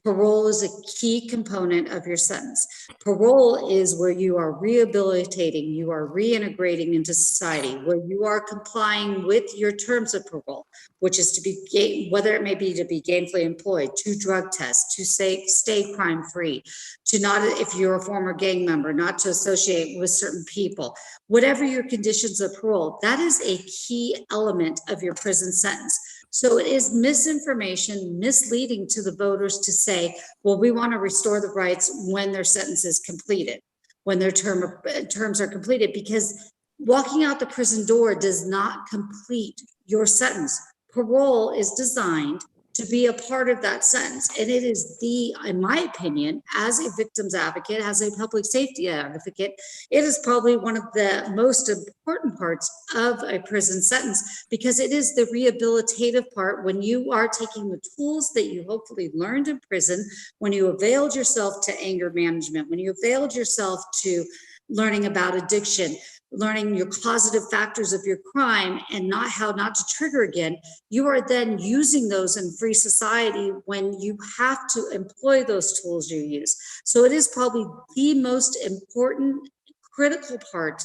I: Parole is a key component of your sentence. Parole is where you are rehabilitating, you are reintegrating into society, where you are complying with your terms of parole, which is to be, whether it may be to be gainfully employed, to drug tests, to stay crime-free, to not, if you're a former gang member, not to associate with certain people. Whatever your conditions of parole, that is a key element of your prison sentence. So it is misinformation, misleading to the voters to say, well, we want to restore the rights when their sentence is completed, when their terms are completed, because walking out the prison door does not complete your sentence. Parole is designed to be a part of that sentence. And it is in my opinion, as a victim's advocate, as a public safety advocate, it is probably one of the most important parts of a prison sentence, because it is the rehabilitative part when you are taking the tools that you hopefully learned in prison, when you availed yourself to anger management, when you availed yourself to learning about addiction, learning your causative factors of your crime and not how not to trigger again, you are then using those in free society when you have to employ those tools you use. So it is probably the most important, critical part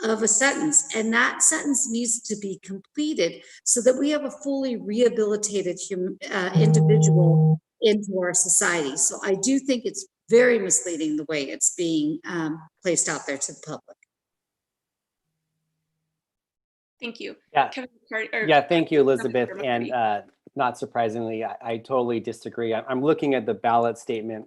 I: of a sentence. And that sentence needs to be completed so that we have a fully rehabilitated individual into our society. So I do think it's very misleading the way it's being placed out there to the public.
F: Thank you.
H: Yeah,
F: Yeah,
H: thank you, Elizabeth. And not surprisingly, I totally disagree. I'm looking at the ballot statement,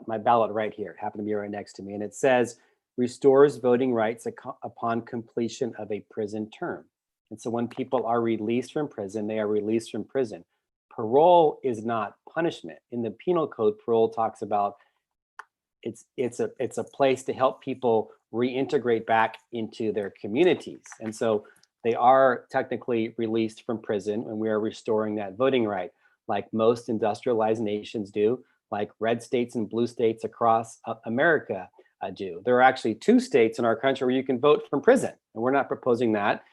H: my ballot right here, happened to be right next to me, and it says, restores voting rights upon completion of a prison term. And so when people are released from prison, they are released from prison. Parole is not punishment. In the penal code, parole talks about it's a place to help people reintegrate back into their communities. And so they are technically released from prison, and we are restoring that voting right, like most industrialized nations do, like red states and blue states across America do. There are actually 2 states in our country where you can vote from prison, and we're not proposing that.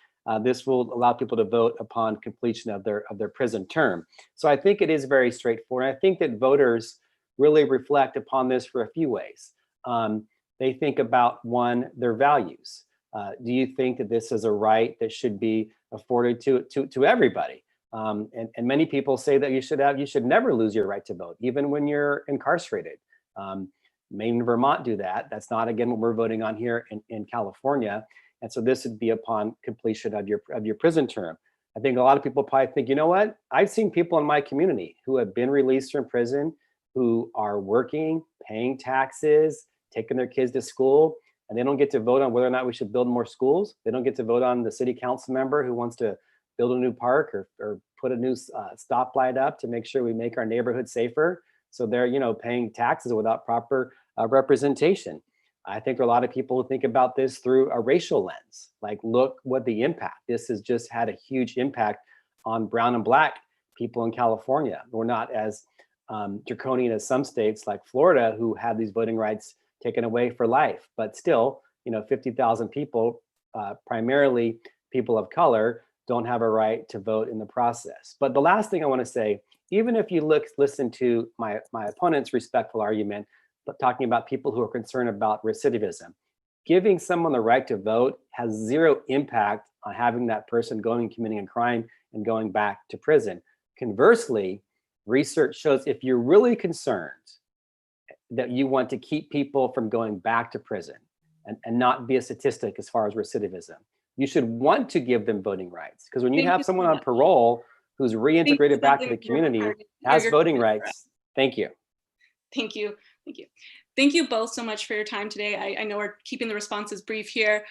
H: This will allow people to vote upon completion of their prison term. So I think it is very straightforward. I think that voters really reflect upon this for a few ways. They think about, one, their values. Do you think that this is a right that should be afforded to everybody? And many people say that you should never lose your right to vote, even when you're incarcerated. Maine and Vermont do that. That's not, again, what we're voting on here in California. And so this would be upon completion of your prison term. I think a lot of people probably think, you know what? I've seen people in my community who have been released from prison, who are working, paying taxes, taking their kids to school, and they don't get to vote on whether or not we should build more schools. They don't get to vote on the city council member who wants to build a new park or put a new stoplight up to make sure we make our neighborhood safer. So they're, paying taxes without proper representation. I think there are a lot of people who think about this through a racial lens. Like, look what the impact. This has just had a huge impact on brown and black people in California. We're not as draconian as some states like Florida, who have these voting rights taken away for life, but still, 50,000 people, primarily people of color, don't have a right to vote in the process. But the last thing I want to say, even if you listen to my opponent's respectful argument, but talking about people who are concerned about recidivism, giving someone the right to vote has zero impact on having that person going and committing a crime and going back to prison. Conversely, research shows if you're really concerned that you want to keep people from going back to prison and not be a statistic as far as recidivism, you should want to give them voting rights. Because when you have someone on parole who's reintegrated back to the community, has voting rights. Thank you.
F: Thank you. Thank you. Thank you both so much for your time today. I know we're keeping the responses brief here.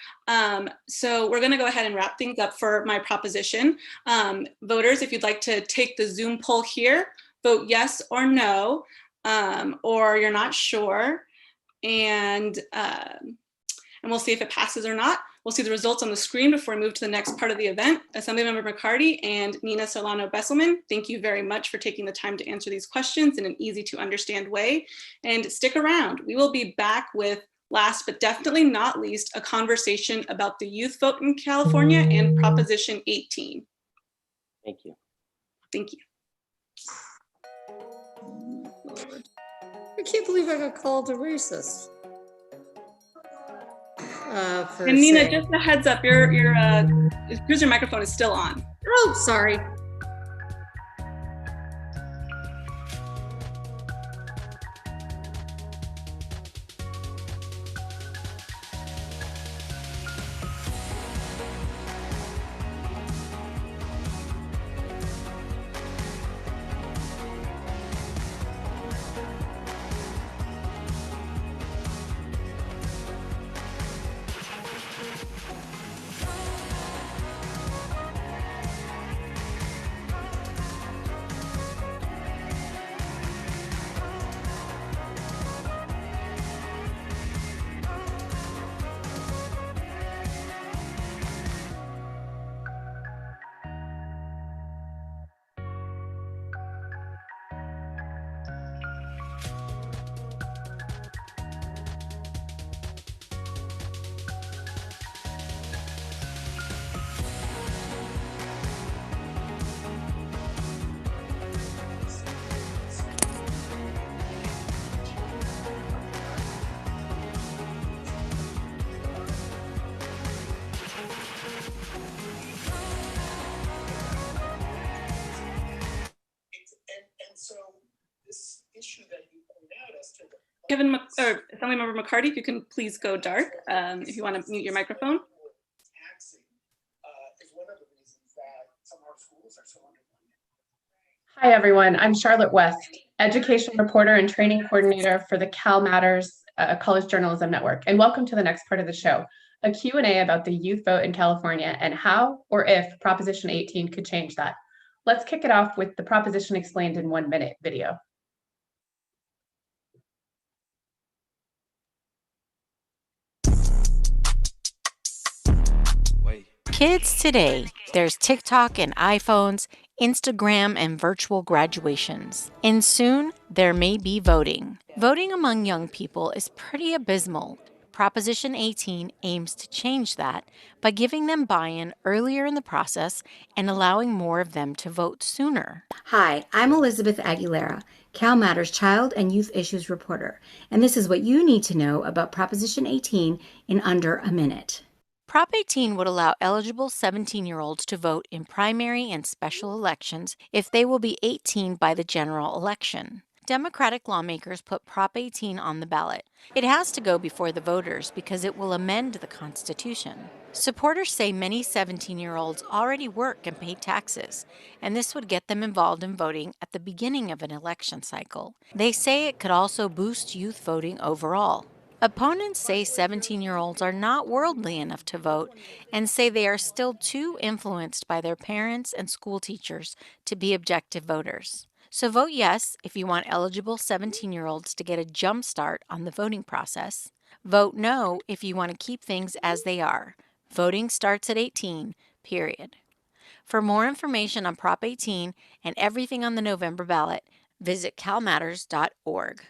F: So we're gonna go ahead and wrap things up for my proposition. Voters, if you'd like to take the Zoom poll here, vote yes or no, or you're not sure, and we'll see if it passes or not. We'll see the results on the screen before we move to the next part of the event. Assemblymember McCarty and Nina Solano-Besselman, thank you very much for taking the time to answer these questions in an easy to understand way. And stick around. We will be back with, last but definitely not least, a conversation about the youth vote in California and Proposition 18.
H: Thank you.
F: Thank you.
I: I can't believe I got called a racist.
F: And Nina, just a heads up, your user microphone is still on.
I: Oh, sorry.
F: Assemblymember McCarty, if you can please go dark, if you want to mute your microphone.
J: Hi, everyone. I'm Charlotte West, education reporter and training coordinator for the CalMatters College Journalism Network. And welcome to the next part of the show, a Q&A about the youth vote in California and how or if Proposition 18 could change that. Let's kick it off with the proposition explained in 1 minute video.
K: Kids today, there's TikTok and iPhones, Instagram and virtual graduations. And soon, there may be voting. Voting among young people is pretty abysmal. Proposition 18 aims to change that by giving them buy-in earlier in the process and allowing more of them to vote sooner.
L: Hi, I'm Elizabeth Aguilera, CalMatters Child and Youth Issues reporter, and this is what you need to know about Proposition 18 in under a minute.
K: Prop 18 would allow eligible 17-year-olds to vote in primary and special elections if they will be 18 by the general election. Democratic lawmakers put Prop 18 on the ballot. It has to go before the voters because it will amend the Constitution. Supporters say many 17-year-olds already work and pay taxes, and this would get them involved in voting at the beginning of an election cycle. They say it could also boost youth voting overall. Opponents say 17-year-olds are not worldly enough to vote and say they are still too influenced by their parents and school teachers to be objective voters. So vote yes if you want eligible 17-year-olds to get a jump start on the voting process. Vote no if you want to keep things as they are. Voting starts at 18, period. For more information on Prop 18 and everything on the November ballot, visit calmatters.org.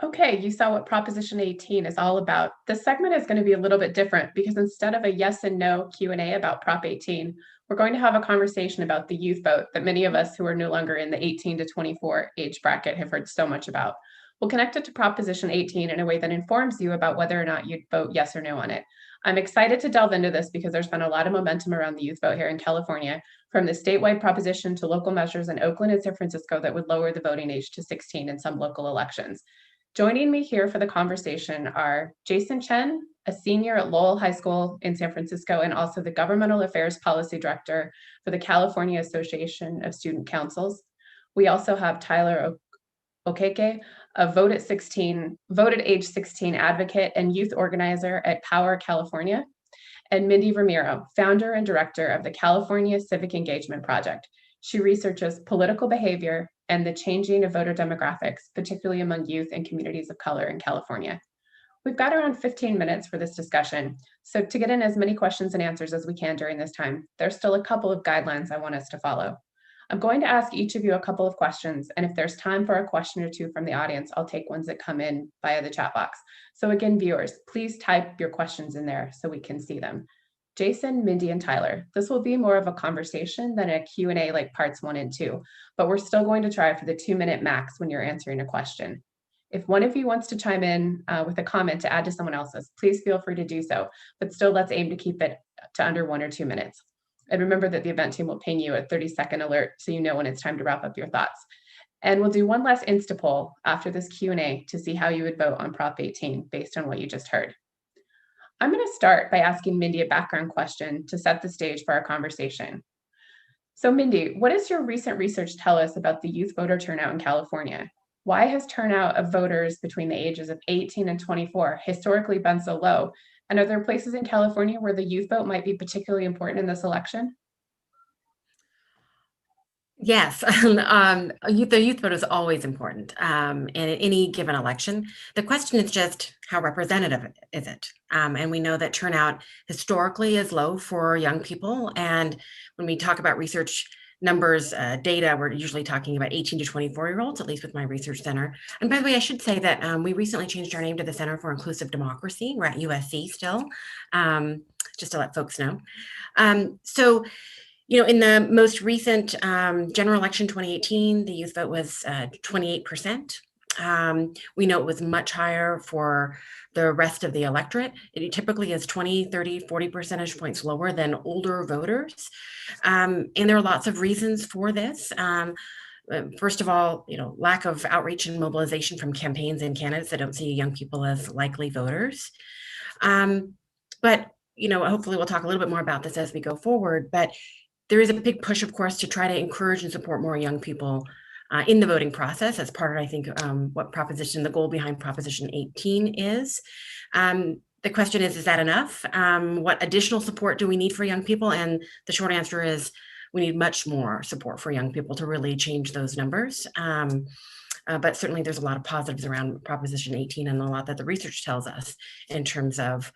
J: Okay, you saw what Proposition 18 is all about. This segment is going to be a little bit different because instead of a yes and no Q&A about Prop 18, we're going to have a conversation about the youth vote that many of us who are no longer in the 18 to 24 age bracket have heard so much about. We'll connect it to Proposition 18 in a way that informs you about whether or not you'd vote yes or no on it. I'm excited to delve into this because there's been a lot of momentum around the youth vote here in California, from the statewide proposition to local measures in Oakland and San Francisco that would lower the voting age to 16 in some local elections. Joining me here for the conversation are Jason Chen, a senior at Lowell High School in San Francisco, and also the Governmental Affairs Policy Director for the California Association of Student Councils. We also have Tyler Okeke, a vote at age 16 advocate and youth organizer at Power, California, and Mindy Ramiro, founder and director of the California Civic Engagement Project. She researches political behavior and the changing of voter demographics, particularly among youth and communities of color in California. We've got around 15 minutes for this discussion, so to get in as many questions and answers as we can during this time, there's still a couple of guidelines I want us to follow. I'm going to ask each of you a couple of questions, and if there's time for a question or two from the audience, I'll take ones that come in via the chat box. So again, viewers, please type your questions in there so we can see them. Jason, Mindy, and Tyler, this will be more of a conversation than a Q&A like parts 1 and 2, but we're still going to try for the 2-minute max when you're answering a question. If one of you wants to chime in with a comment to add to someone else's, please feel free to do so, but still let's aim to keep it to under 1 or 2 minutes. And remember that the event team will ping you a 30-second alert so you know when it's time to wrap up your thoughts. And we'll do one last Insta poll after this Q&A to see how you would vote on Prop 18 based on what you just heard. I'm going to start by asking Mindy a background question to set the stage for our conversation. So Mindy, what does your recent research tell us about the youth voter turnout in California? Why has turnout of voters between the ages of 18 and 24 historically been so low? And are there places in California where the youth vote might be particularly important in this election?
M: Yes, the youth vote is always important in any given election. The question is just how representative is it? And we know that turnout historically is low for young people. And when we talk about research numbers, data, we're usually talking about 18 to 24-year-olds, at least with my research center. And by the way, I should say that we recently changed our name to the Center for Inclusive Democracy. We're at USC still, just to let folks know. So, you know, in the most recent general election 2018, the youth vote was 28%. We know it was much higher for the rest of the electorate. It typically is 20, 30, 40 percentage points lower than older voters. And there are lots of reasons for this. First of all, you know, lack of outreach and mobilization from campaigns and candidates that don't see young people as likely voters. But, you know, hopefully we'll talk a little bit more about this as we go forward. But there is a big push, of course, to try to encourage and support more young people in the voting process as part of, I think, what the goal behind Proposition 18 is. The question is that enough? What additional support do we need for young people? And the short answer is we need much more support for young people to really change those numbers. But certainly there's a lot of positives around Proposition 18 and a lot that the research tells us in terms of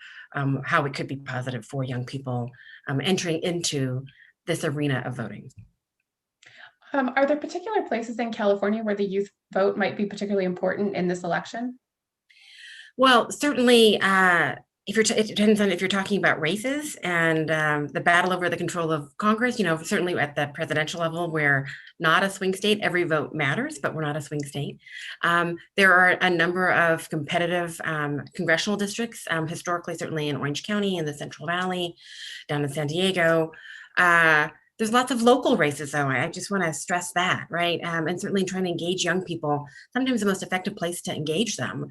M: how it could be positive for young people entering into this arena of voting.
J: Are there particular places in California where the youth vote might be particularly important in this election?
M: Well, certainly, it depends on if you're talking about races and the battle over the control of Congress. You know, certainly at the presidential level, we're not a swing state. Every vote matters, but we're not a swing state. There are a number of competitive congressional districts, historically, certainly in Orange County, in the Central Valley, down in San Diego. There's lots of local races, though. I just want to stress that, right? And certainly trying to engage young people, sometimes the most effective place to engage them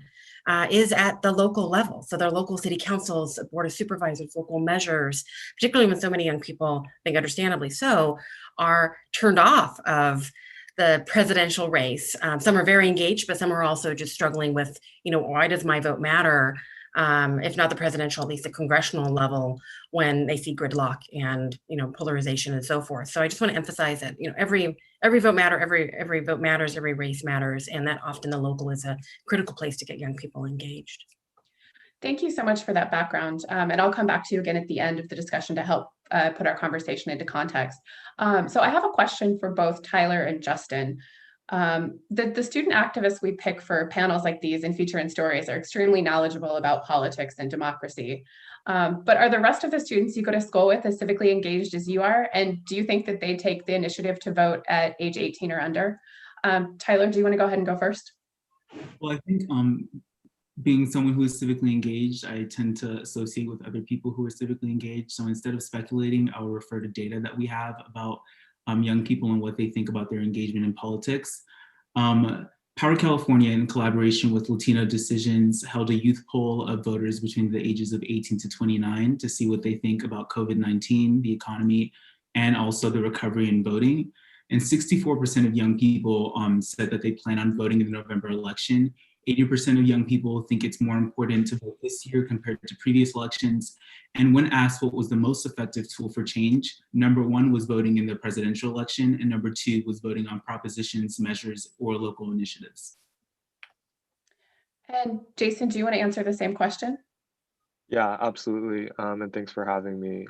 M: is at the local level. So their local city councils, board of supervisors, local measures, particularly when so many young people, I think understandably so, are turned off of the presidential race. Some are very engaged, but some are also just struggling with, you know, why does my vote matter? If not the presidential, at least the congressional level, when they see gridlock and, you know, polarization and so forth. So I just want to emphasize that, you know, every vote matters, every vote matters, every race matters, and that often the local is a critical place to get young people engaged.
J: Thank you so much for that background. And I'll come back to you again at the end of the discussion to help put our conversation into context. So I have a question for both Tyler and Justin. The student activists we pick for panels like these and feature in stories are extremely knowledgeable about politics and democracy. But are the rest of the students you go to school with as civically engaged as you are? And do you think that they take the initiative to vote at age 18 or under? Tyler, do you want to go ahead and go first?
N: Well, I think being someone who is civically engaged, I tend to associate with other people who are civically engaged. So instead of speculating, I'll refer to data that we have about young people and what they think about their engagement in politics. Power California, in collaboration with Latino Decisions, held a youth poll of voters between the ages of 18 to 29 to see what they think about COVID-19, the economy, and also the recovery in voting. and 64% of young people said that they plan on voting in the November election. 80% of young people think it's more important to vote this year compared to previous elections. And when asked what was the most effective tool for change, number one was voting in the presidential election, and number two was voting on propositions, measures, or local initiatives.
J: And Jason, do you want to answer the same question?
O: Yeah, absolutely. And thanks for having me.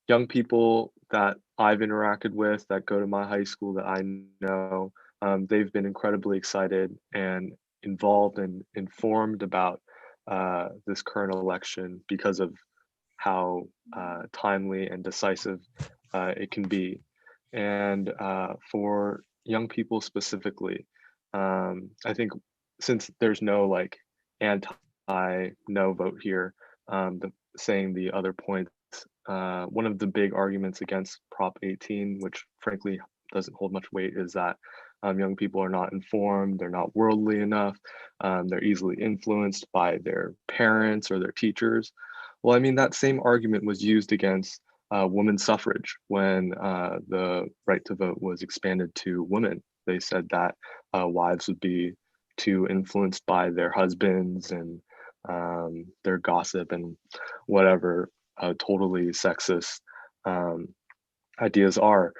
O: Young people that I've interacted with that go to my high school that I know, they've been incredibly excited and involved and informed about this current election because of how timely and decisive it can be. And for young people specifically, I think since there's no like anti-no vote here, saying the other points, one of the big arguments against Prop 18, which frankly doesn't hold much weight, is that young people are not informed, they're not worldly enough, they're easily influenced by their parents or their teachers. Well, I mean, that same argument was used against women's suffrage when the right to vote was expanded to women. They said that wives would be too influenced by their husbands and their gossip and whatever totally sexist ideas are.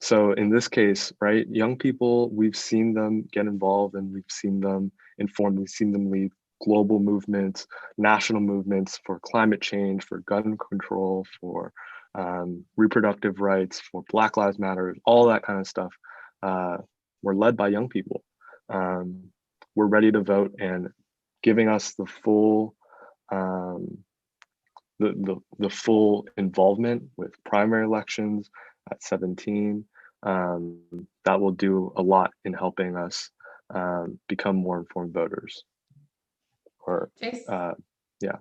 O: So in this case, right, young people, we've seen them get involved and we've seen them informed, we've seen them lead global movements, national movements for climate change, for gun control, for reproductive rights, for Black Lives Matter, all that kind of stuff. We're led by young people. We're ready to vote, and giving us the full the full involvement with primary elections at 17, that will do a lot in helping us become more informed voters. Or
J: Jason,
O: yeah.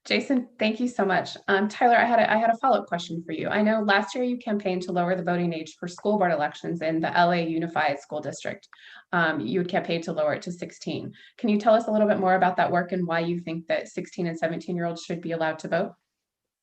J: Jason, thank you so much. Tyler, I had a follow-up question for you. I know last year you campaigned to lower the voting age for school board elections in the LA Unified School District. You had campaigned to lower it to 16. Can you tell us a little bit more about that work and why you think that 16 and 17-year-olds should be allowed to vote?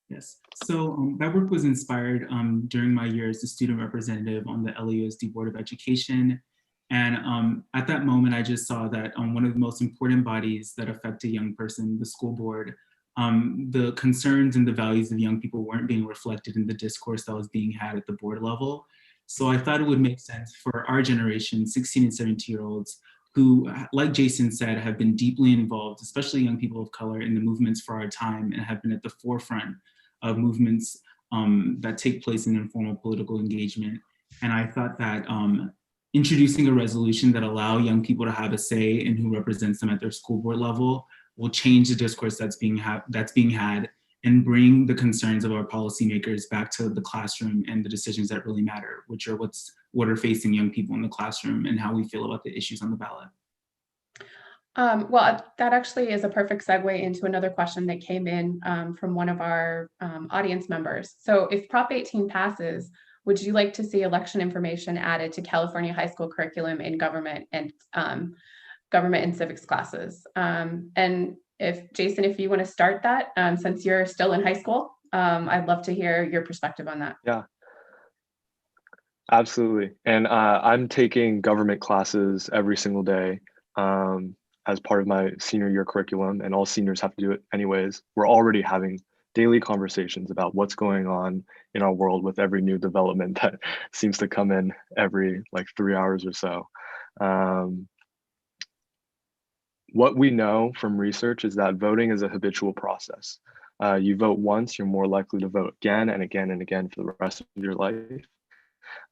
N: Yes, so that work was inspired during my year as a student representative on the LAUSD Board of Education. And at that moment, I just saw that one of the most important bodies that affect a young person, the school board, the concerns and the values of young people weren't being reflected in the discourse that was being had at the board level. So I thought it would make sense for our generation, 16 and 17-year-olds, who, like Jason said, have been deeply involved, especially young people of color, in the movements for our time and have been at the forefront of movements that take place in informal political engagement. And I thought that introducing a resolution that allow young people to have a say in who represents them at their school board level will change the discourse that's being had and bring the concerns of our policymakers back to the classroom and the decisions that really matter, which are what are facing young people in the classroom and how we feel about the issues on the ballot.
J: Well, that actually is a perfect segue into another question that came in from one of our audience members. So if Prop 18 passes, would you like to see election information added to California high school curriculum in government and civics classes? And if Jason, if you want to start that, since you're still in high school, I'd love to hear your perspective on that.
O: Yeah, absolutely. And I'm taking government classes every single day as part of my senior year curriculum, and all seniors have to do it anyways. We're already having daily conversations about what's going on in our world with every new development that seems to come in every like 3 hours or so. What we know from research is that voting is a habitual process. You vote once, you're more likely to vote again and again and again for the rest of your life.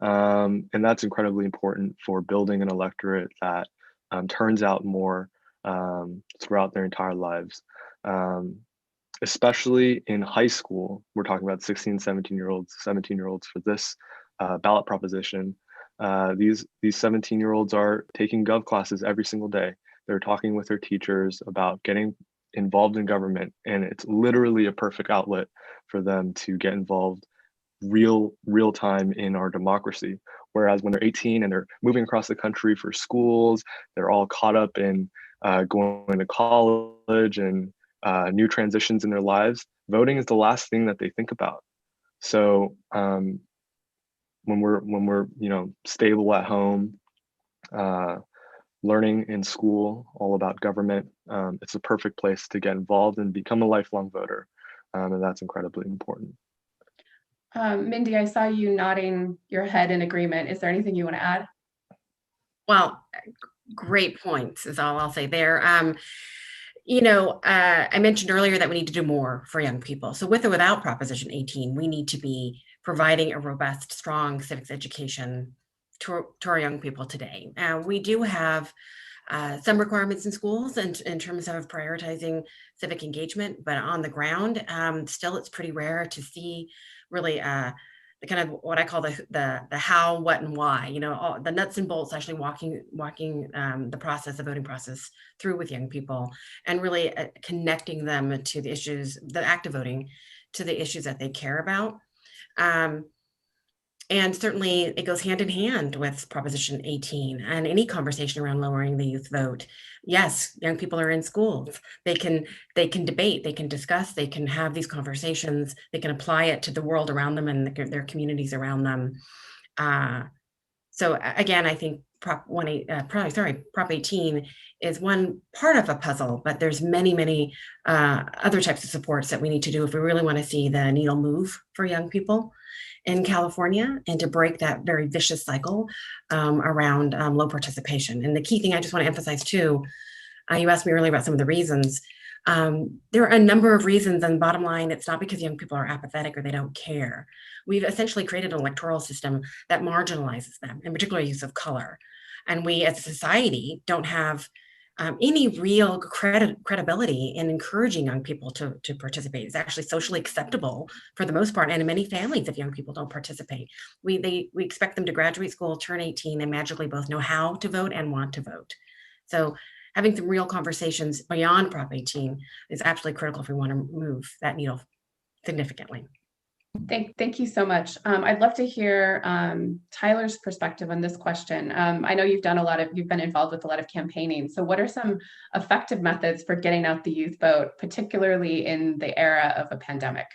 O: And that's incredibly important for building an electorate that turns out more throughout their entire lives. Especially in high school, we're talking about 16, 17-year-olds, 17-year-olds for this ballot proposition. These 17-year-olds are taking gov classes every single day. They're talking with their teachers about getting involved in government, and it's literally a perfect outlet for them to get involved real time in our democracy. Whereas when they're 18 and they're moving across the country for schools, they're all caught up in going to college and new transitions in their lives, voting is the last thing that they think about. So when we're stable at home, learning in school all about government, it's a perfect place to get involved and become a lifelong voter, and that's incredibly important.
J: Mindy, I saw you nodding your head in agreement. Is there anything you want to add?
M: Well, great points is all I'll say there. I mentioned earlier that we need to do more for young people. So with or without Proposition 18, we need to be providing a robust, strong civics education to our young people today. We do have some requirements in schools in terms of prioritizing civic engagement, but on the ground, still it's pretty rare to see really the kind of what I call the how, what, and why. All the nuts and bolts, actually walking the voting process through with young people, and really connecting them to the issues, the active voting, to the issues that they care about. And certainly it goes hand in hand with Proposition 18 and any conversation around lowering the youth vote. Yes, young people are in schools. They can debate, they can discuss, they can have these conversations, they can apply it to the world around them and their communities around them. So again, I think Prop 18 is one part of a puzzle, but there's many other types of supports that we need to do if we really want to see the needle move for young people in California and to break that very vicious cycle around low participation. And the key thing I just want to emphasize too, you asked me earlier about some of the reasons. There are a number of reasons, and bottom line, it's not because young people are apathetic or they don't care. We've essentially created an electoral system that marginalizes them, in particular use of color. And we as a society don't have any real credibility in encouraging young people to participate. It's actually socially acceptable for the most part, and in many families if young people don't participate. We expect them to graduate school, turn 18, and magically both know how to vote and want to vote. So having some real conversations beyond Prop 18 is absolutely critical if we want to move that needle significantly.
J: Thank you so much. I'd love to hear Tyler's perspective on this question. I know you've been involved with a lot of campaigning. So what are some effective methods for getting out the youth vote, particularly in the era of a pandemic?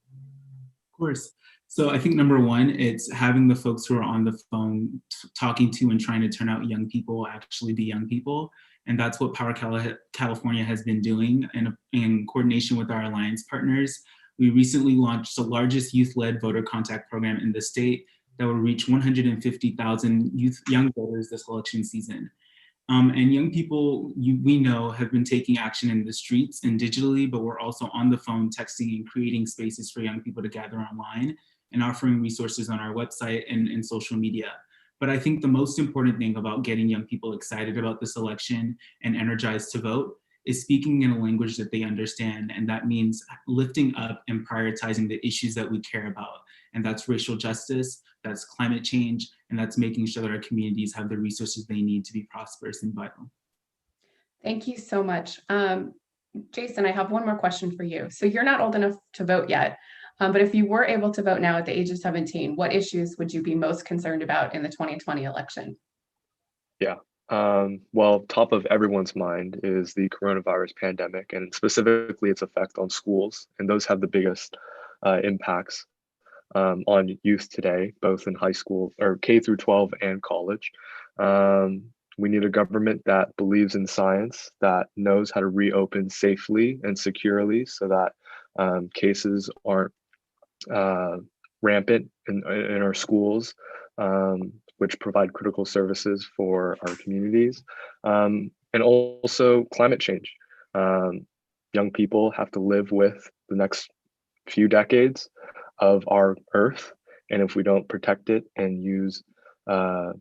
N: Of course. So I think number one, it's having the folks who are on the phone talking to and trying to turn out young people actually be young people. And that's what Power California has been doing in coordination with our alliance partners. We recently launched the largest youth-led voter contact program in the state that will reach 150,000 young voters this election season. And young people, we know, have been taking action in the streets and digitally, but we're also on the phone, texting, and creating spaces for young people to gather online and offering resources on our website and social media. But I think the most important thing about getting young people excited about this election and energized to vote is speaking in a language that they understand. And that means lifting up and prioritizing the issues that we care about. And that's racial justice, that's climate change, and that's making sure that our communities have the resources they need to be prosperous and vital.
J: Thank you so much. Jason, I have one more question for you. So you're not old enough to vote yet, but if you were able to vote now at the age of 17, what issues would you be most concerned about in the 2020 election?
O: Yeah. Well, top of everyone's mind is the coronavirus pandemic and specifically its effect on schools. And those have the biggest impacts on youth today, both in high school or K through 12 and college. We need a government that believes in science, that knows how to reopen safely and securely so that cases aren't rampant in our schools, which provide critical services for our communities, and also climate change. Young people have to live with the next few decades of our Earth, and if we don't protect it and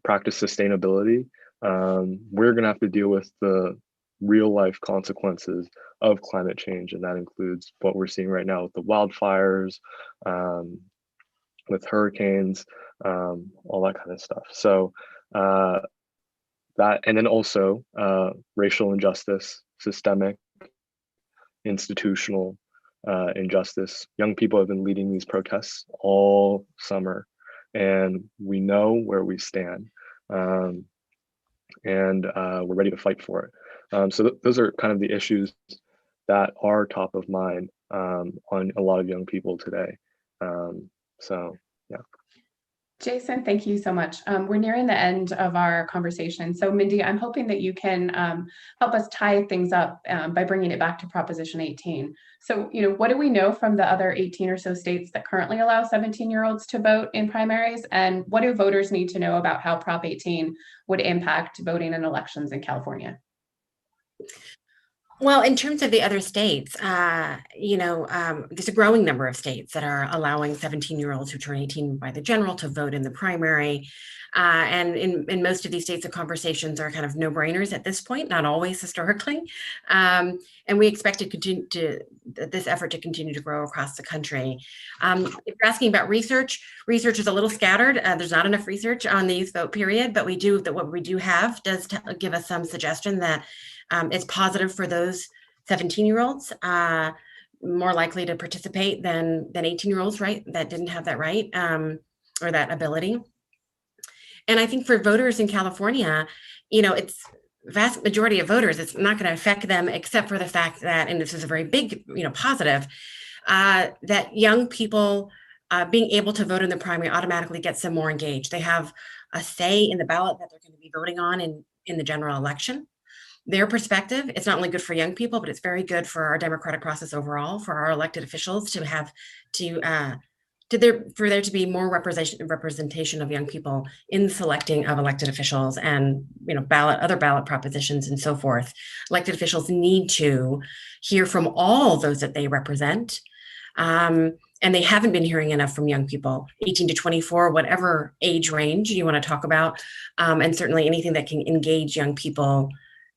O: practice sustainability, we're going to have to deal with the real life consequences of climate change, and that includes what we're seeing right now with the wildfires, with hurricanes, all that kind of stuff. So that, and then also racial injustice, systemic, institutional injustice. Young people have been leading these protests all summer, and we know where we stand, and we're ready to fight for it. So those are kind of the issues that are top of mind on a lot of young people today. So, yeah.
J: Jason, thank you so much. We're nearing the end of our conversation. So Mindy, I'm hoping that you can help us tie things up by bringing it back to Proposition 18. So, what do we know from the other 18 or so states that currently allow 17-year-olds to vote in primaries? And what do voters need to know about how Prop 18 would impact voting in elections in California?
M: Well, in terms of the other states, there's a growing number of states that are allowing 17-year-olds who turn 18 by the general to vote in the primary. And in most of these states, the conversations are kind of no-brainers at this point, not always historically. And we expect this effort to continue to grow across the country. If you're asking about research is a little scattered. There's not enough research on the youth vote period, but what we do have does give us some suggestion that it's positive for those 17-year-olds, more likely to participate than 18-year-olds, right? That didn't have that right or that ability. And I think for voters in California, it's vast majority of voters, it's not going to affect them except for the fact that, and this is a very big, positive, that young people being able to vote in the primary automatically gets them more engaged. They have a say in the ballot that they're going to be voting on in the general election. Their perspective, it's not only good for young people, but it's very good for our democratic process overall, for our elected officials to have for there to be more representation of young people in selecting of elected officials and other ballot propositions and so forth. Elected officials need to hear from all those that they represent. And they haven't been hearing enough from young people, 18 to 24, whatever age range you want to talk about. And certainly anything that can engage young people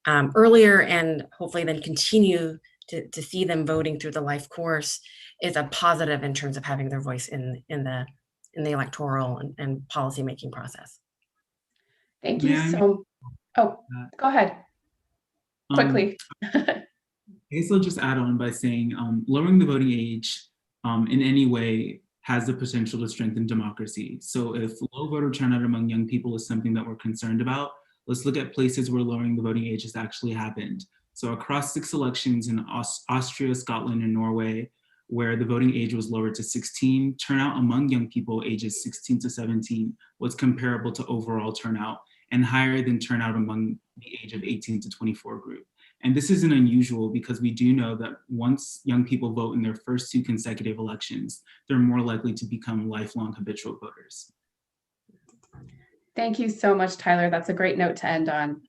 M: earlier and hopefully then continue to see them voting through the life course is a positive in terms of having their voice in the electoral and policy making process.
J: Thank you so. Oh, go ahead. Quickly.
N: I guess I'll just add on by saying lowering the voting age in any way has the potential to strengthen democracy. So if low voter turnout among young people is something that we're concerned about, let's look at places where lowering the voting age has actually happened. So across 6 elections in Austria, Scotland, and Norway, where the voting age was lowered to 16, turnout among young people ages 16 to 17 was comparable to overall turnout and higher than turnout among the age of 18 to 24 group. And this isn't unusual because we do know that once young people vote in their first 2 consecutive elections, they're more likely to become lifelong habitual voters.
J: Thank you so much, Tyler. That's a great note to end on.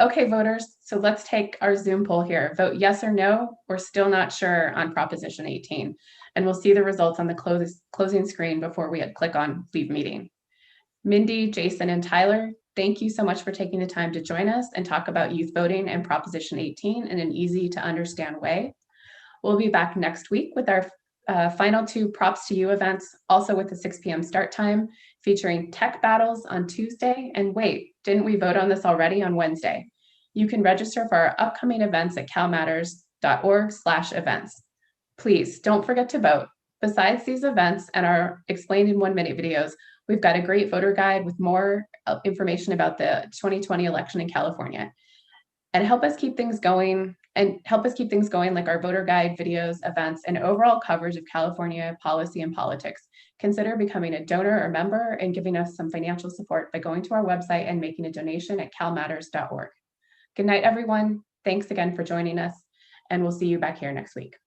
J: Okay, voters, so let's take our Zoom poll here. Vote yes or no. We're still not sure on Proposition 18. And we'll see the results on the closing screen before we click on leave meeting. Mindy, Jason, and Tyler, thank you so much for taking the time to join us and talk about youth voting and Proposition 18 in an easy to understand way. We'll be back next week with our final 2 Props to You events, also with the 6 p.m. start time, featuring tech battles on Tuesday. And wait, didn't we vote on this already on Wednesday? You can register for our upcoming events at calmatters.org/events. Please don't forget to vote. Besides these events and our explained in 1-minute videos, we've got a great voter guide with more information about the 2020 election in California. And help us keep things going like our voter guide videos, events, and overall coverage of California policy and politics. Consider becoming a donor or member and giving us some financial support by going to our website and making a donation at calmatters.org. Good night, everyone. Thanks again for joining us, and we'll see you back here next week.